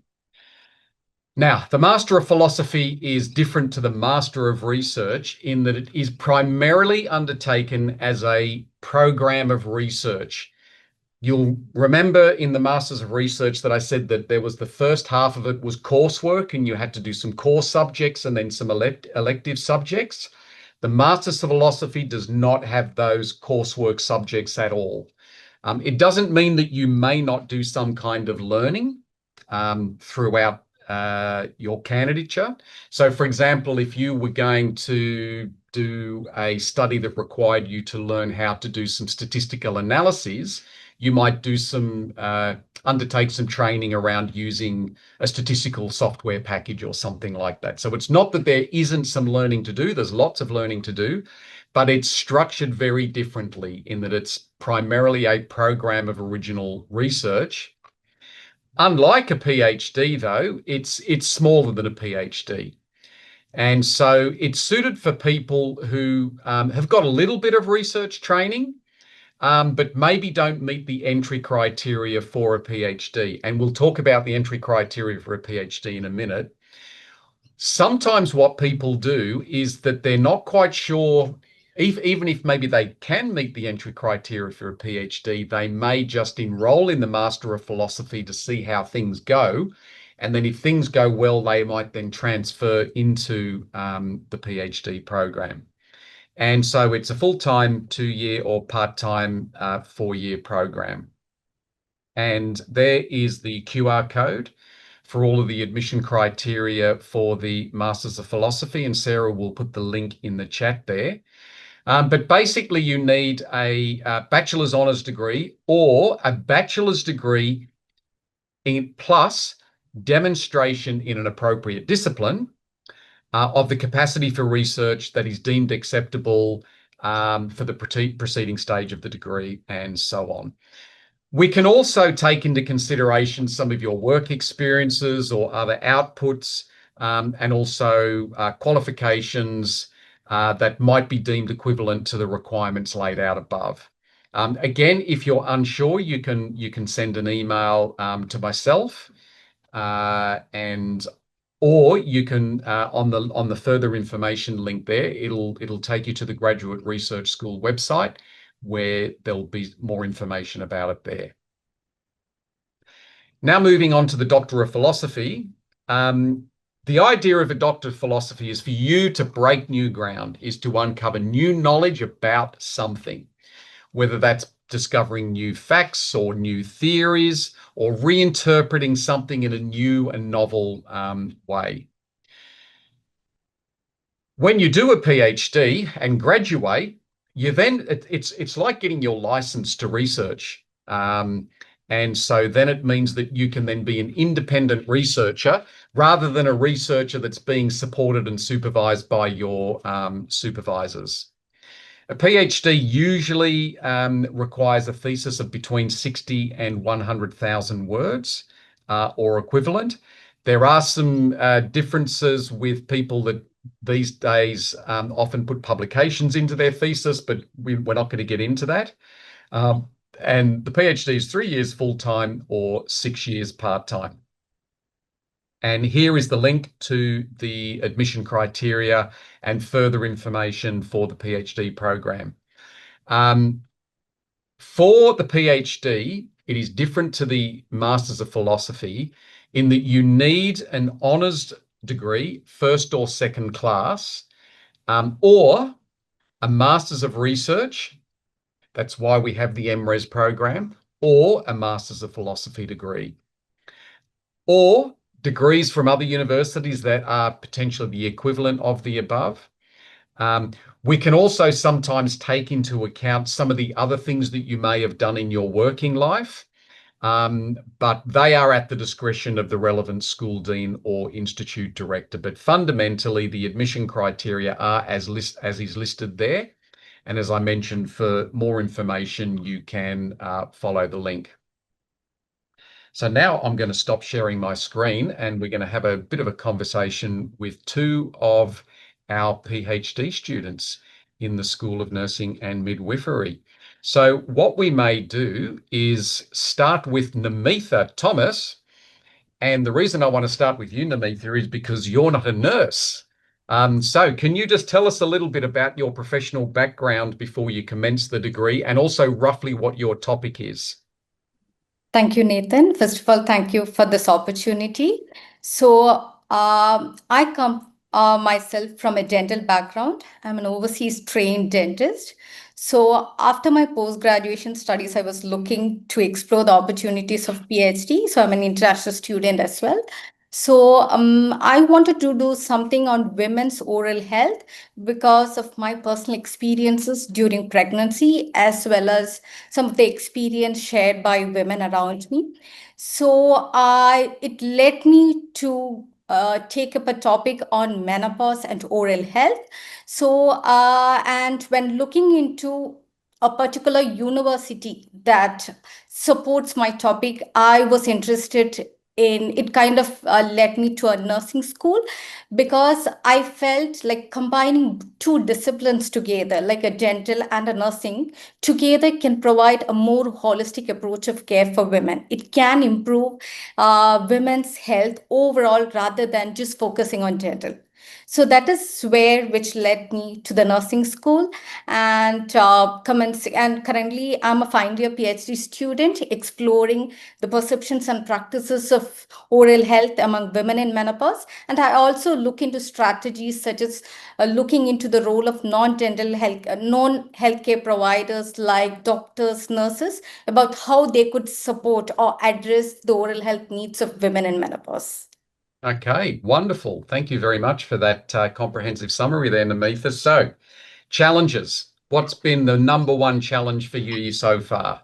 Now, the Master of Philosophy is different to the Master of Research in that it is primarily undertaken as a program of research. You'll remember in the Masters of Research that I said that there was the first half of it was coursework, and you had to do some core subjects and then some elective subjects. The Masters of Philosophy does not have those coursework subjects at all. It doesn't mean that you may not do some kind of learning throughout your candidature. So, for example, if you were going to do a study that required you to learn how to do some statistical analyses, you might do some undertake some training around using a statistical software package or something like that. So it's not that there isn't some learning to do. There's lots of learning to do, but it's structured very differently in that it's primarily a program of original research. Unlike a PhD, though, it's smaller than a PhD. And so it's suited for people who have got a little bit of research training, but maybe don't meet the entry criteria for a PhD. And we'll talk about the entry criteria for a PhD in a minute. Sometimes what people do is that they're not quite sure, even if maybe they can meet the entry criteria for a PhD, they may just enroll in the Master of Philosophy to see how things go. And then if things go well, they might then transfer into the PhD program. And so it's a full-time 2-year or part-time 4-year program. And there is the QR code for all of the admission criteria for the Masters of Philosophy, and Sarah will put the link in the chat there. But basically, you need a bachelor's honours degree or a bachelor's degree plus demonstration in an appropriate discipline of the capacity for research that is deemed acceptable for the preceding stage of the degree, and so on. We can also take into consideration some of your work experiences or other outputs, and also qualifications that might be deemed equivalent to the requirements laid out above. Again, if you're unsure, you can send an email to myself, or you can on the further information link there, it'll take you to the Graduate Research School website, where there'll be more information about it there. Now moving on to the Doctor of Philosophy. The idea of a Doctor of Philosophy is for you to break new ground, is to uncover new knowledge about something, whether that's discovering new facts or new theories or reinterpreting something in a new and novel way. When you do a PhD and graduate, you then it's like getting your license to research, and so then it means that you can then be an independent researcher rather than a researcher that's being supported and supervised by your supervisors. A PhD usually requires a thesis of between 60 and 100,000 words or equivalent. There are some differences with people that these days often put publications into their thesis, but we're not going to get into that. And the PhD is 3 years full-time or 6 years part-time. And here is the link to the admission criteria and further information for the PhD program. For the PhD, it is different to the Masters of Philosophy in that you need an honours degree, first or second class, or a Masters of Research. That's why we have the MRes program, or a Masters of Philosophy degree, or degrees from other universities that are potentially the equivalent of the above. We can also sometimes take into account some of the other things that you may have done in your working life, but they are at the discretion of the relevant school dean or institute director. But fundamentally, the admission criteria are as is listed there. And as I mentioned, for more information, you can follow the link. So now I'm going to stop sharing my screen, and we're going to have a bit of a conversation with two of our PhD students in the School of Nursing and Midwifery. So what we may do is start with Namitha Thomas. And the reason I want to start with you, Namitha, is because you're not a nurse. So can you just tell us a little bit about your professional background before you commence the degree, and also roughly what your topic is? Thank you, Nathan. First of all, thank you for this opportunity. So I come myself from a dental background. I'm an overseas trained dentist. So after my post-graduation studies, I was looking to explore the opportunities of PhD. So I'm an international student as well. So I wanted to do something on women's oral health because of my personal experiences during pregnancy, as well as some of the experience shared by women around me. So it led me to take up a topic on menopause and oral health. So, and when looking into a particular university that supports my topic, I was interested it kind of led me to a nursing school, because I felt like combining two disciplines together, like a dental and a nursing, together can provide a more holistic approach of care for women. It can improve women's health overall rather than just focusing on dental. So that is where which led me to the nursing school, and currently I'm a final year PhD student exploring the perceptions and practices of oral health among women in menopause. And I also look into strategies such as looking into the role of non-healthcare providers like doctors, nurses, about how they could support or address the oral health needs of women in menopause. Okay, wonderful. Thank you very much for that comprehensive summary there, Namitha. So, challenges. What's been the number one challenge for you so far?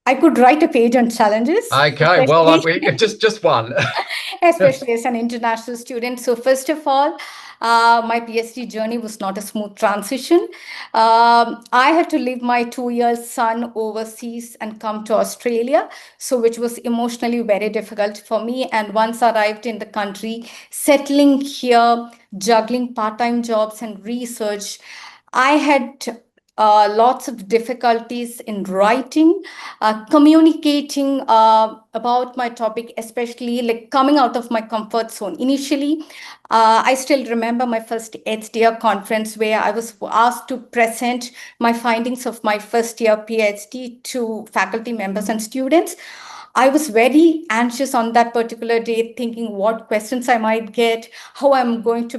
I could write a page on challenges. Okay, well, just one. Especially as an international student. So first of all, my PhD journey was not a smooth transition. I had to leave my 2 year son overseas and come to Australia, so which was emotionally very difficult for me. And once arrived in the country, settling here, juggling part-time jobs and research, I had lots of difficulties in writing, communicating about my topic, especially like coming out of my comfort zone. Initially, I still remember my first HDR conference where I was asked to present my findings of my first year PhD to faculty members and students. I was very anxious on that particular day, thinking what questions I might get, how I'm going to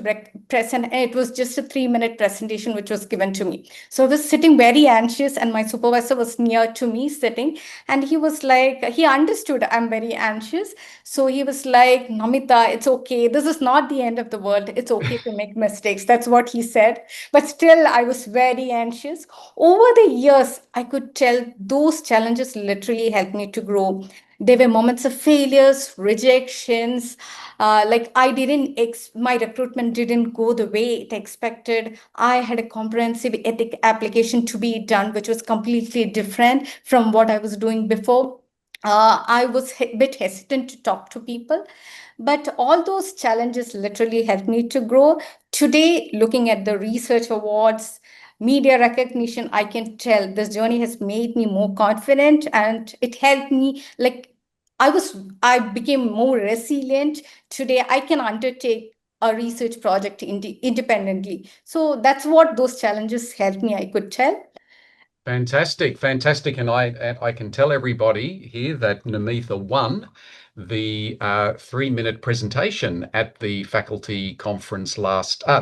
present. And it was just a 3 minute presentation which was given to me. So I was sitting very anxious, and my supervisor was near to me sitting, and he was like, he understood I'm very anxious. So he was like, Namita, it's okay. This is not the end of the world. It's okay to make mistakes. That's what he said. But still, I was very anxious. Over the years, I could tell those challenges literally helped me to grow. There were moments of failures, rejections. Like my recruitment didn't go the way it expected. I had a comprehensive ethic application to be done, which was completely different from what I was doing before. I was a bit hesitant to talk to people, but all those challenges literally helped me to grow. Today, looking at the research awards, media recognition, I can tell this journey has made me more confident, and it helped me like I became more resilient. Today, I can undertake a research project independently. So that's what those challenges helped me, I could tell. Fantastic, fantastic. And I can tell everybody here that Namitha won the 3 minute presentation at the faculty conference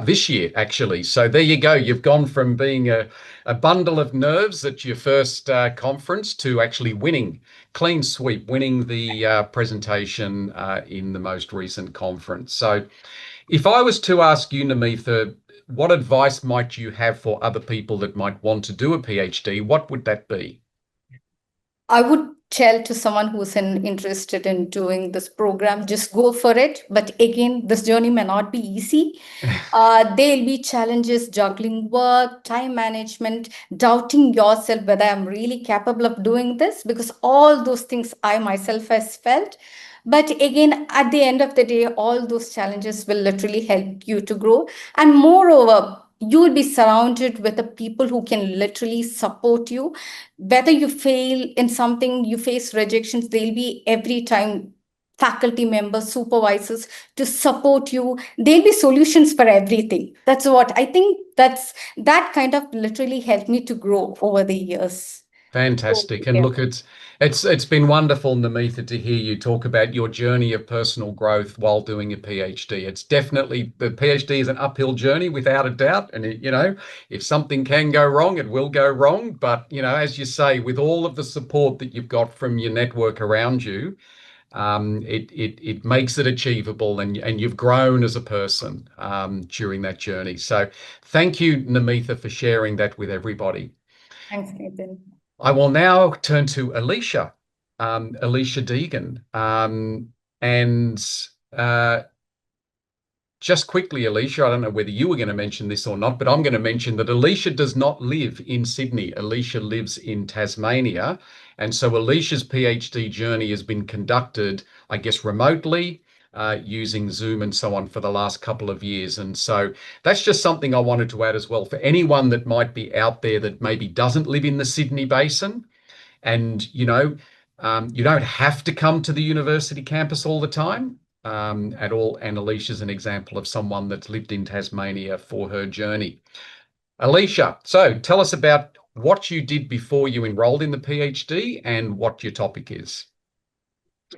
this year, actually. So there you go. You've gone from being a bundle of nerves at your first conference to actually winning, clean sweep, winning the presentation in the most recent conference. So if I was to ask you, Namitha, what advice might you have for other people that might want to do a PhD? What would that be? I would tell to someone who's interested in doing this program, just go for it. But again, this journey may not be easy. There'll be challenges juggling work, time management, doubting yourself whether I'm really capable of doing this, because all those things I myself has felt. But again, at the end of the day, all those challenges will literally help you to grow. And moreover, you will be surrounded with the people who can literally support you. Whether you fail in something, you face rejections, they'll be every time faculty members, supervisors to support you. There'll be solutions for everything. That's what I think. That kind of literally helped me to grow over the years. Fantastic. And Yeah. look, it's been wonderful, Namitha, to hear you talk about your journey of personal growth while doing a PhD. It's definitely, the PhD is an uphill journey without a doubt. And if something can go wrong, it will go wrong. But as you say, with all of the support that you've got from your network around you, it makes it achievable, and you've grown as a person during that journey. So thank you, Namitha, for sharing that with everybody. Thanks, Nathan. I will now turn to Alicia, Alicia Deegan. And just quickly, Alicia, I don't know whether you were going to mention this or not, but I'm going to mention that Alicia does not live in Sydney. Alicia lives in Tasmania. And so Alicia's PhD journey has been conducted, I guess, remotely, using Zoom and so on for the last couple of years. And so that's just something I wanted to add as well for anyone that might be out there that maybe doesn't live in the Sydney Basin. And, you don't have to come to the university campus all the time at all. And Alicia's an example of someone that's lived in Tasmania for her journey. Alicia, so tell us about what you did before you enrolled in the PhD and what your topic is.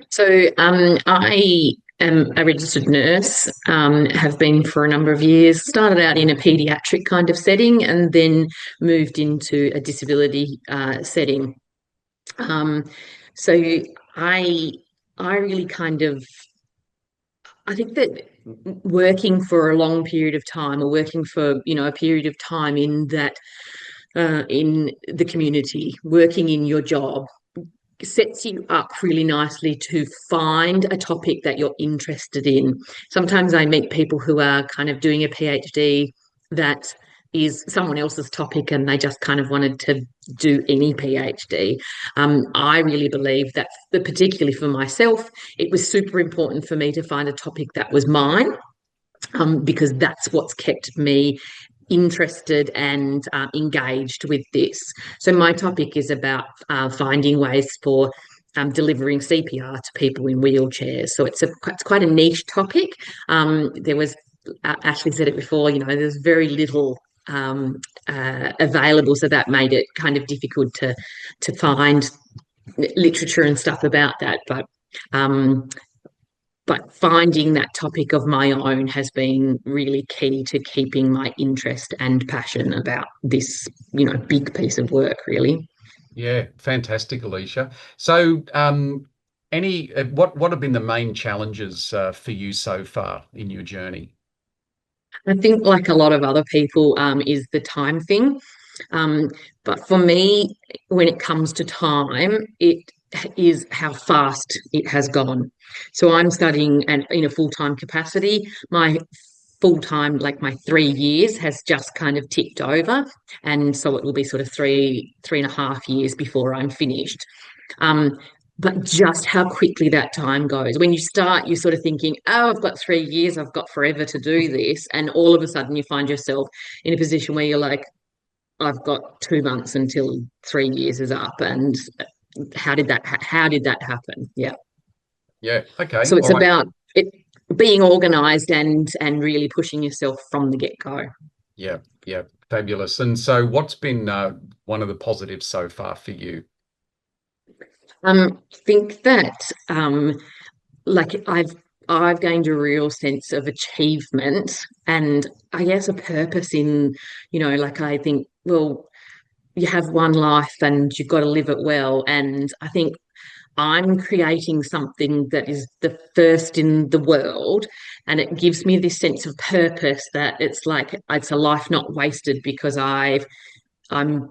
So I am a registered nurse, have been for a number of years, started out in a paediatric kind of setting and then moved into a disability setting. So I really kind of, I think that working for a long period of time or working for, a period of time in that, in the community, working in your job, sets you up really nicely to find a topic that you're interested in. Sometimes I meet people who are kind of doing a PhD that is someone else's topic and they just kind of wanted to do any PhD. I really believe that, particularly for myself, it was super important for me to find a topic that was mine, because that's what's kept me interested and engaged with this. So my topic is about finding ways for delivering CPR to people in wheelchairs. So it's quite a niche topic. There was, Ashley said it before, there's very little available, so that made it kind of difficult to find literature and stuff about that. But finding that topic of my own has been really key to keeping my interest and passion about this, big piece of work, really. Yeah, fantastic, Alicia. So what have been the main challenges for you so far in your journey? I think, like a lot of other people, is the time thing. But for me, when it comes to time, it is how fast it has gone. So I'm studying in a full-time capacity. My full-time, like my 3 years, has just kind of ticked over. And so it will be sort of three and a half years before I'm finished. But just how quickly that time goes. When you start, you're sort of thinking, oh, I've got 3 years, I've got forever to do this. And all of a sudden you find yourself in a position where you're like, I've got 2 months until 3 years is up. And how did that happen? Yeah. Yeah. Okay. So it's about it being organized and really pushing yourself from the get-go. Yeah. Yeah. Fabulous. And so what's been one of the positives so far for you? I think that like I've gained a real sense of achievement and I guess a purpose in, like I think, well, you have one life and you've got to live it well. And I think I'm creating something that is the first in the world, and it gives me this sense of purpose that it's like it's a life not wasted because I'm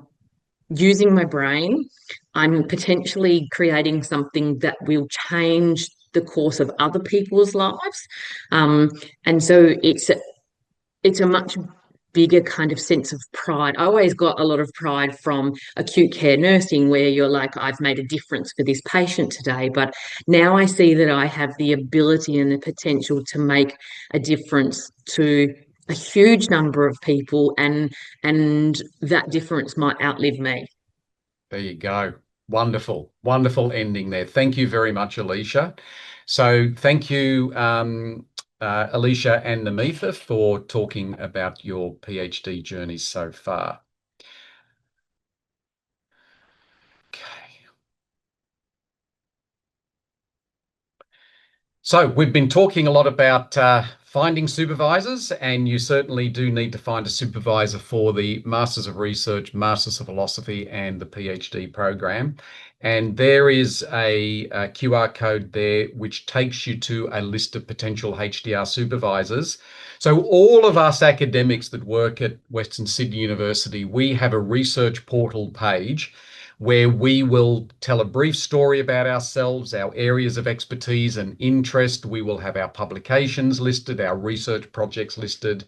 using my brain. I'm potentially creating something that will change the course of other people's lives. And so it's a much bigger kind of sense of pride. I always got a lot of pride from acute care nursing where you're like, I've made a difference for this patient today. But now I see that I have the ability and the potential to make a difference to a huge number of people, and that difference might outlive me. There you go. Wonderful, wonderful ending there. Thank you very much, Alicia. So thank you, Alicia and Namitha, for talking about your PhD journey so far. Okay. So we've been talking a lot about finding supervisors, and you certainly do need to find a supervisor for the Masters of Research, Masters of Philosophy, and the PhD program. And there is a QR code there which takes you to a list of potential HDR supervisors. So all of us academics that work at Western Sydney University, we have a research portal page where we will tell a brief story about ourselves, our areas of expertise and interest. We will have our publications listed, our research projects listed.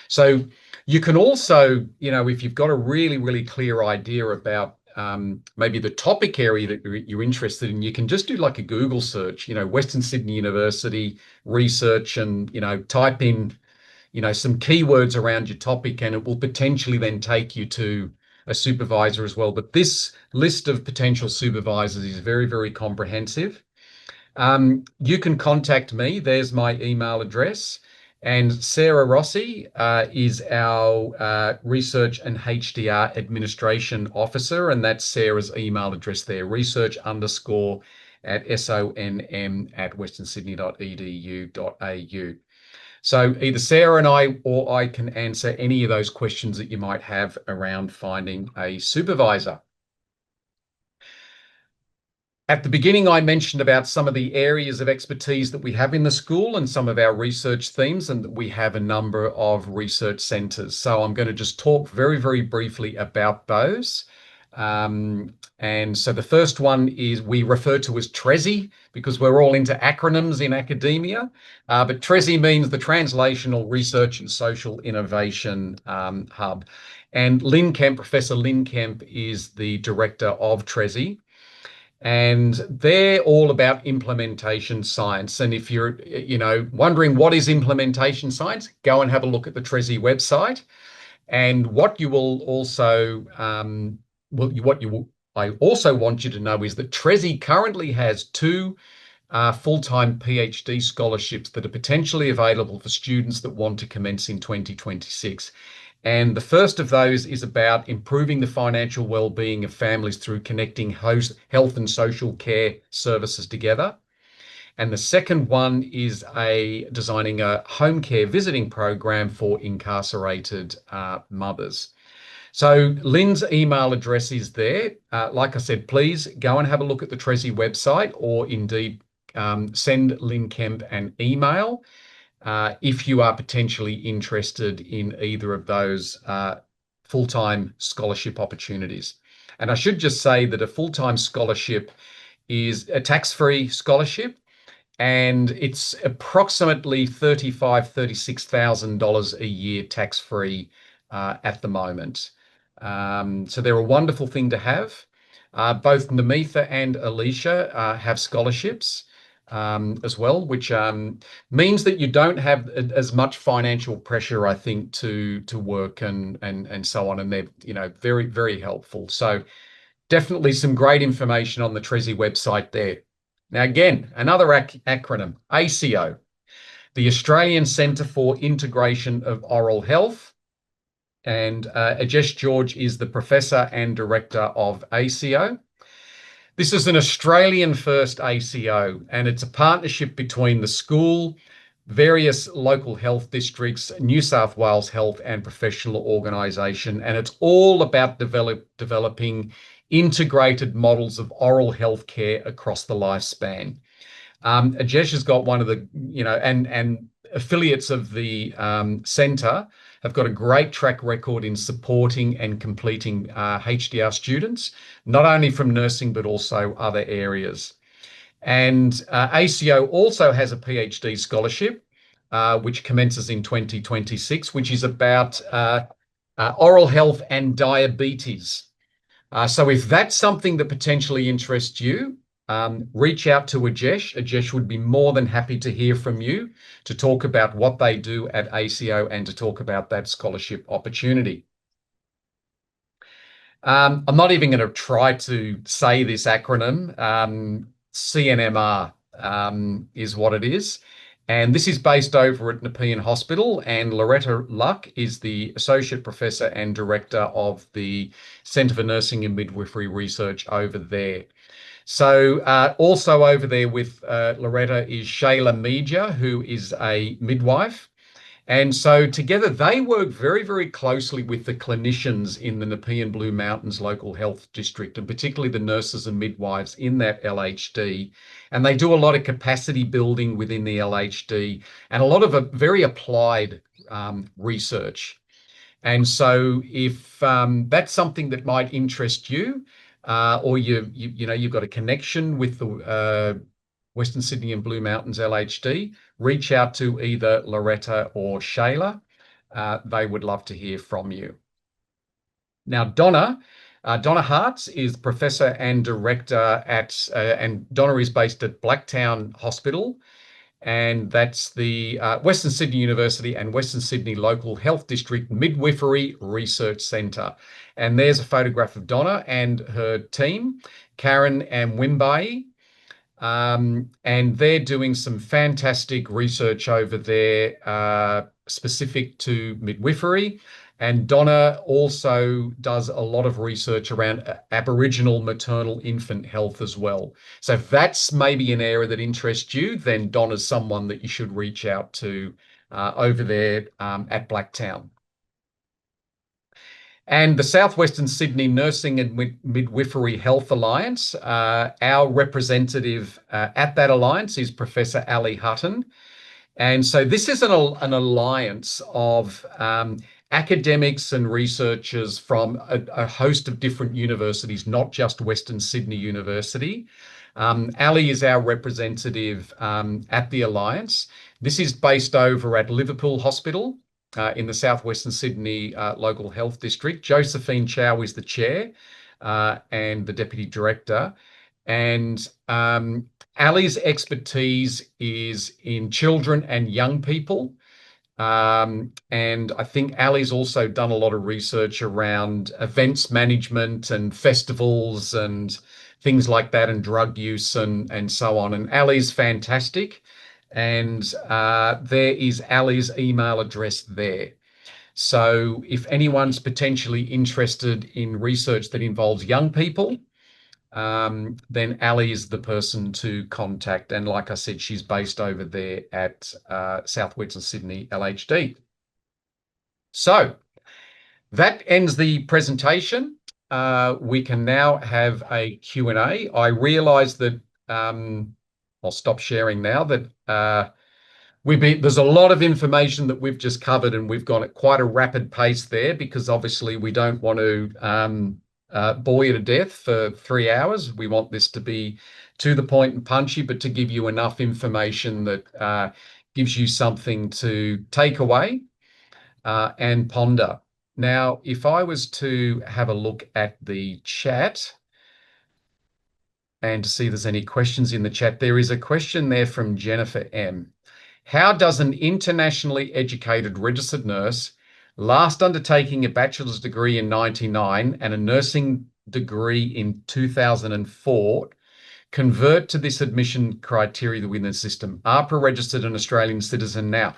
So you can also, if you've got a really, really clear idea about maybe the topic area that you're interested in, you can just do like a Google search, Western Sydney University research, and, type in, some keywords around your topic, and it will potentially then take you to a supervisor as well. But this list of potential supervisors is very, very comprehensive. You can contact me. There's my email address. And Sarah Rossi is our Research and HDR Administration Officer, and that's Sarah's email address there, research_at sonm@westernsydney.edu.au. So either Sarah and I or I can answer any of those questions that you might have around finding a supervisor. At the beginning, I mentioned about some of the areas of expertise that we have in the school and some of our research themes, and that we have a number of research centres. So I'm going to just talk very, very briefly about those. And so the first one is we refer to as TRESI, because we're all into acronyms in academia. But TRESI means the Translational Research and Social Innovation Hub. And Professor Lynn Kemp is the director of TRESI. And they're all about implementation science. And if you're, wondering what is implementation science, go and have a look at the TRESI website. And what you will also, I also want you to know is that TRESI currently has 2 full-time PhD scholarships that are potentially available for students that want to commence in 2026. And the first of those is about improving the financial well-being of families through connecting health and social care services together. And the second one is designing a home care visiting program for incarcerated mothers. So Lynn's email address is there. Like I said, please go and have a look at the TRESI website, or indeed send Lynn Kemp an email if you are potentially interested in either of those full-time scholarship opportunities. And I should just say that a full-time scholarship is a tax-free scholarship, and it's approximately $35,000, $36,000 a year tax-free at the moment. So they're a wonderful thing to have. Both Namitha and Alicia have scholarships as well, which means that you don't have as much financial pressure, I think, to work and so on. And they're, very, very helpful. So definitely some great information on the TRESI website there. Now, again, another acronym, ACO, the Australian Centre for Integration of Oral Health. And Ajesh George is the Professor and Director of ACO. This is an Australian first ACO, and it's a partnership between the school, various local health districts, New South Wales Health and professional organisation, and it's all about developing integrated models of oral health care across the lifespan. Ajesh has got one of the, and affiliates of the centre have got a great track record in supporting and completing HDR students, not only from nursing, but also other areas. And ACO also has a PhD scholarship, which commences in 2026, which is about oral health and diabetes. So if that's something that potentially interests you, reach out to Ajesh. Ajesh would be more than happy to hear from you, to talk about what they do at ACO and to talk about that scholarship opportunity. I'm not even going to try to say this acronym. CNMR is what it is. And this is based over at Nepean Hospital, and Loretta Luck is the Associate Professor and Director of the Centre for Nursing and Midwifery Research over there. So also over there with Loretta is Shayla Media, who is a midwife. And so together they work very, very closely with the clinicians in the Nepean Blue Mountains Local Health District, and particularly the nurses and midwives in that LHD. And they do a lot of capacity building within the LHD and a lot of very applied research. And so if that's something that might interest you, or you've got a connection with the Western Sydney and Blue Mountains LHD, reach out to either Loretta or Shayla. They would love to hear from you. Now, Donna Hartz is professor and director and Donna is based at Blacktown Hospital, and that's the Western Sydney University and Western Sydney Local Health District Midwifery Research Centre. And there's a photograph of Donna and her team, Karen and Wimbai. And they're doing some fantastic research over there specific to midwifery. And Donna also does a lot of research around Aboriginal maternal infant health as well. So if that's maybe an area that interests you, then Donna's someone that you should reach out to over there at Blacktown. And the Southwestern Sydney Nursing and Midwifery Health Alliance, our representative at that alliance is Professor Ali Hutton. And so this is an alliance of academics and researchers from a host of different universities, not just Western Sydney University. Ali is our representative at the alliance. This is based over at Liverpool Hospital in the Southwestern Sydney Local Health District. Josephine Chow is the chair and the deputy director. And Ali's expertise is in children and young people. And I think Ali's also done a lot of research around events management and festivals and things like that, and drug use and so on. And Ali's fantastic. And there is Ali's email address there. So if anyone's potentially interested in research that involves young people, then Ali is the person to contact. And like I said, she's based over there at Southwestern Sydney LHD. So that ends the presentation. We can now have a Q&A. I realise that I'll stop sharing now, that there's a lot of information that we've just covered, and we've gone at quite a rapid pace there because obviously we don't want to bore you to death for 3 hours. We want this to be to the point and punchy, but to give you enough information that gives you something to take away and ponder. Now, if I was to have a look at the chat and to see if there's any questions in the chat, there is a question there from Jennifer M. How does an internationally educated registered nurse, last undertaking a bachelor's degree in 1999 and a nursing degree in 2004, convert to this admission criteria within the system? ARPA registered an Australian citizen now.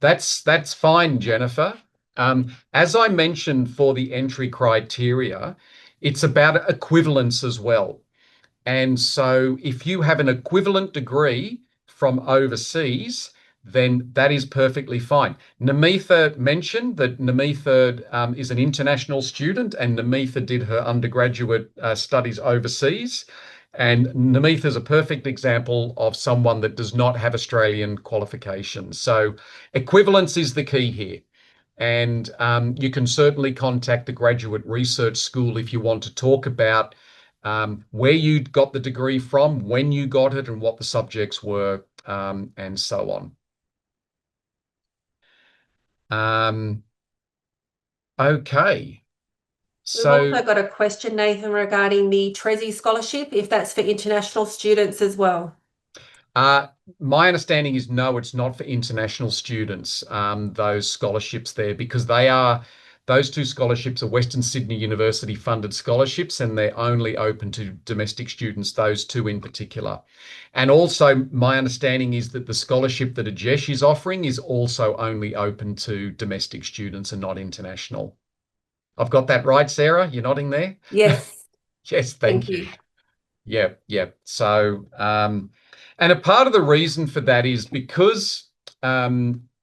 That's fine, Jennifer. As I mentioned, for the entry criteria, it's about equivalence as well. And so if you have an equivalent degree from overseas, then that is perfectly fine. Namitha mentioned that Namitha is an international student, and Namitha did her undergraduate studies overseas. And Namitha is a perfect example of someone that does not have Australian qualifications. So equivalence is the key here. And you can certainly contact the Graduate Research School if you want to talk about where you got the degree from, when you got it, and what the subjects were, and so on. Okay. We've also got a question, Nathan, regarding the TRESI scholarship, if that's for international students as well. My understanding is no, it's not for international students, those scholarships there, because those two scholarships are Western Sydney University funded scholarships, and they're only open to domestic students, those two in particular. And also my understanding is that the scholarship that Ajesh is offering is also only open to domestic students and not international. I've got that right, Sarah? You're nodding there? Yes. Yes, thank you. Yeah. So, and a part of the reason for that is because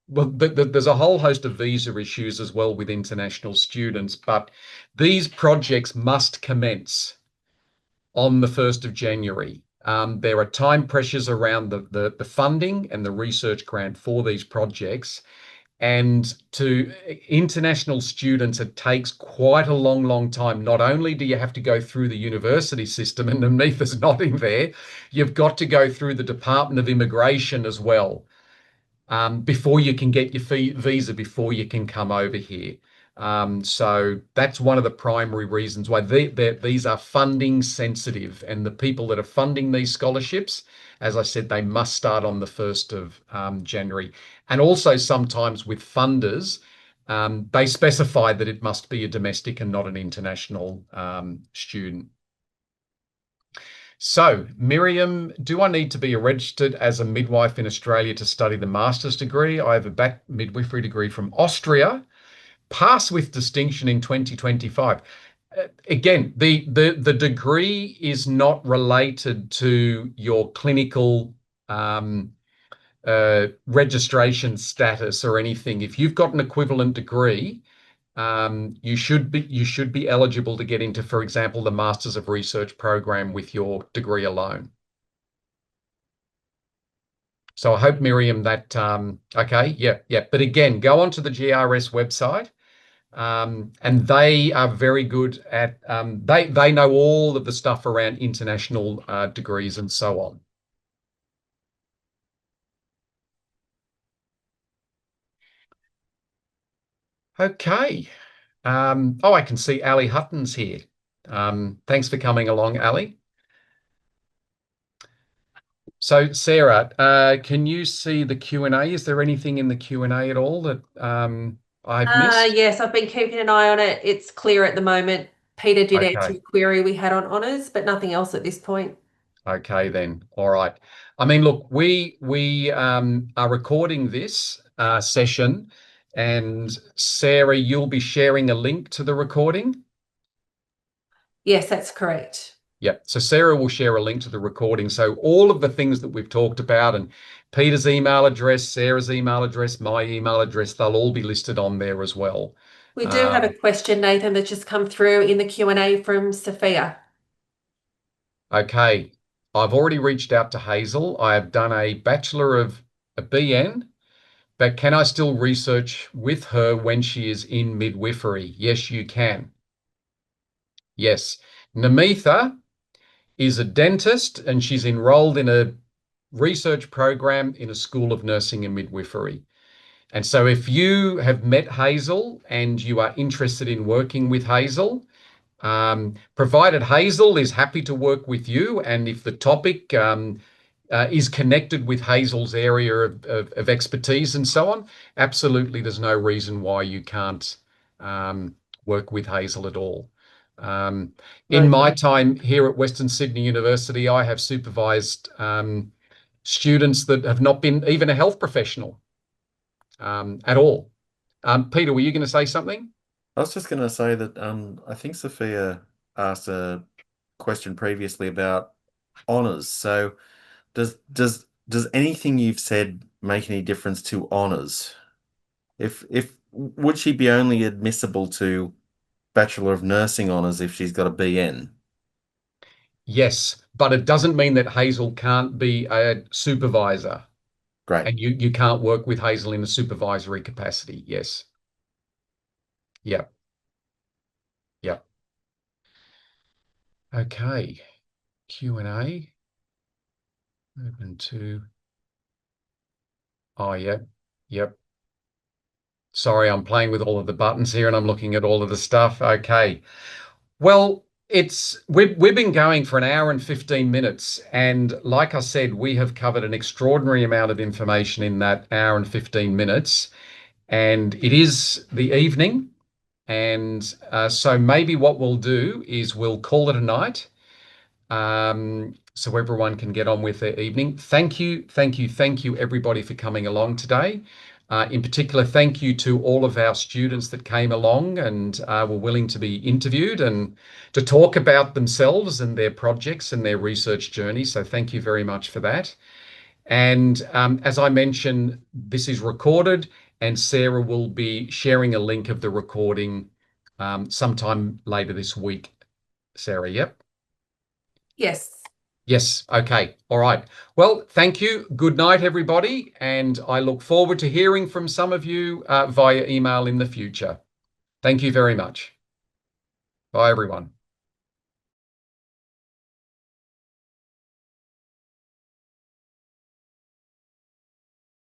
there's a whole host of visa issues as well with international students, but these projects must commence on the 1st of January. There are time pressures around the funding and the research grant for these projects. And to international students, it takes quite a long time. Not only do you have to go through the university system, and Amitha's nodding there, you've got to go through the Department of Immigration as well, before you can get your visa, before you can come over here. So that's one of the primary reasons why these are funding sensitive, and the people that are funding these scholarships, as I said, they must start on the 1st of January. And also sometimes with funders, they specify that it must be a domestic and not an international student. So, Miriam, do I need to be registered as a midwife in Australia to study the master's degree? I have a back midwifery degree from Austria, pass with distinction in 2025. Again, the degree is not related to your clinical registration status or anything. If you've got an equivalent degree, you should be eligible to get into, for example, the Masters of Research program with your degree alone. So I hope, Miriam, that okay, yeah. But again, go onto the GRS website, and they are very good at they know all of the stuff around international degrees and so on. Okay. Oh, I can see Ali Hutton's here. Thanks for coming along, Ali. So, Sarah, can you see the Q&A? Is there anything in the Q&A at all that I've missed? Yes, I've been keeping an eye on it. It's clear at the moment. Peter did answer the query we had on honours, but nothing else at this point. Okay, then. All right. I mean, look, we are recording this session, and Sarah, you'll be sharing a link to the recording? Yes, that's correct. Yep. So Sarah will share a link to the recording. So all of the things that we've talked about, and Peter's email address, Sarah's email address, my email address, they'll all be listed on there as well. We do have a question, Nathan, that's just come through in the Q&A from Sophia. Okay. I've already reached out to Hazel. I have done a Bachelor of a BN, but can I still research with her when she is in midwifery? Yes, you can. Yes. Namitha is a dentist, and she's enrolled in a research program in a School of Nursing and Midwifery. And so if you have met Hazel and you are interested in working with Hazel, provided Hazel is happy to work with you, and if the topic is connected with Hazel's area of expertise and so on, absolutely there's no reason why you can't work with Hazel at all. In my time here at Western Sydney University, I have supervised students that have not been even a health professional at all. Peter, were you going to say something? I was just going to say that I think Sophia asked a question previously about honours. So does anything you've said make any difference to honours? If would she be only admissible to Bachelor of Nursing honours if she's got a BN? Yes, but it doesn't mean that Hazel can't be a supervisor. Great. And you can't work with Hazel in a supervisory capacity. Yes. Yep. Yep. Okay. Q&A. Open to. Oh, yep. Yep. Sorry, I'm playing with all of the buttons here and I'm looking at all of the stuff. Okay. Well, we've been going for an hour and 15 minutes, and like I said, we have covered an extraordinary amount of information in that hour and 15 minutes, and it is the evening, and so maybe what we'll do is we'll call it a night, so everyone can get on with their evening. Thank you, everybody, for coming along today. In particular, thank you to all of our students that came along and were willing to be interviewed and to talk about themselves and their projects and their research journey. So thank you very much for that. And as I mentioned, this is recorded, and Sarah will be sharing a link of the recording sometime later this week. Sarah, yep? Yes. Yes. Okay. All right. Well, thank you. Good night, everybody. And I look forward to hearing from some of you via email in the future. Thank you very much. Bye, everyone.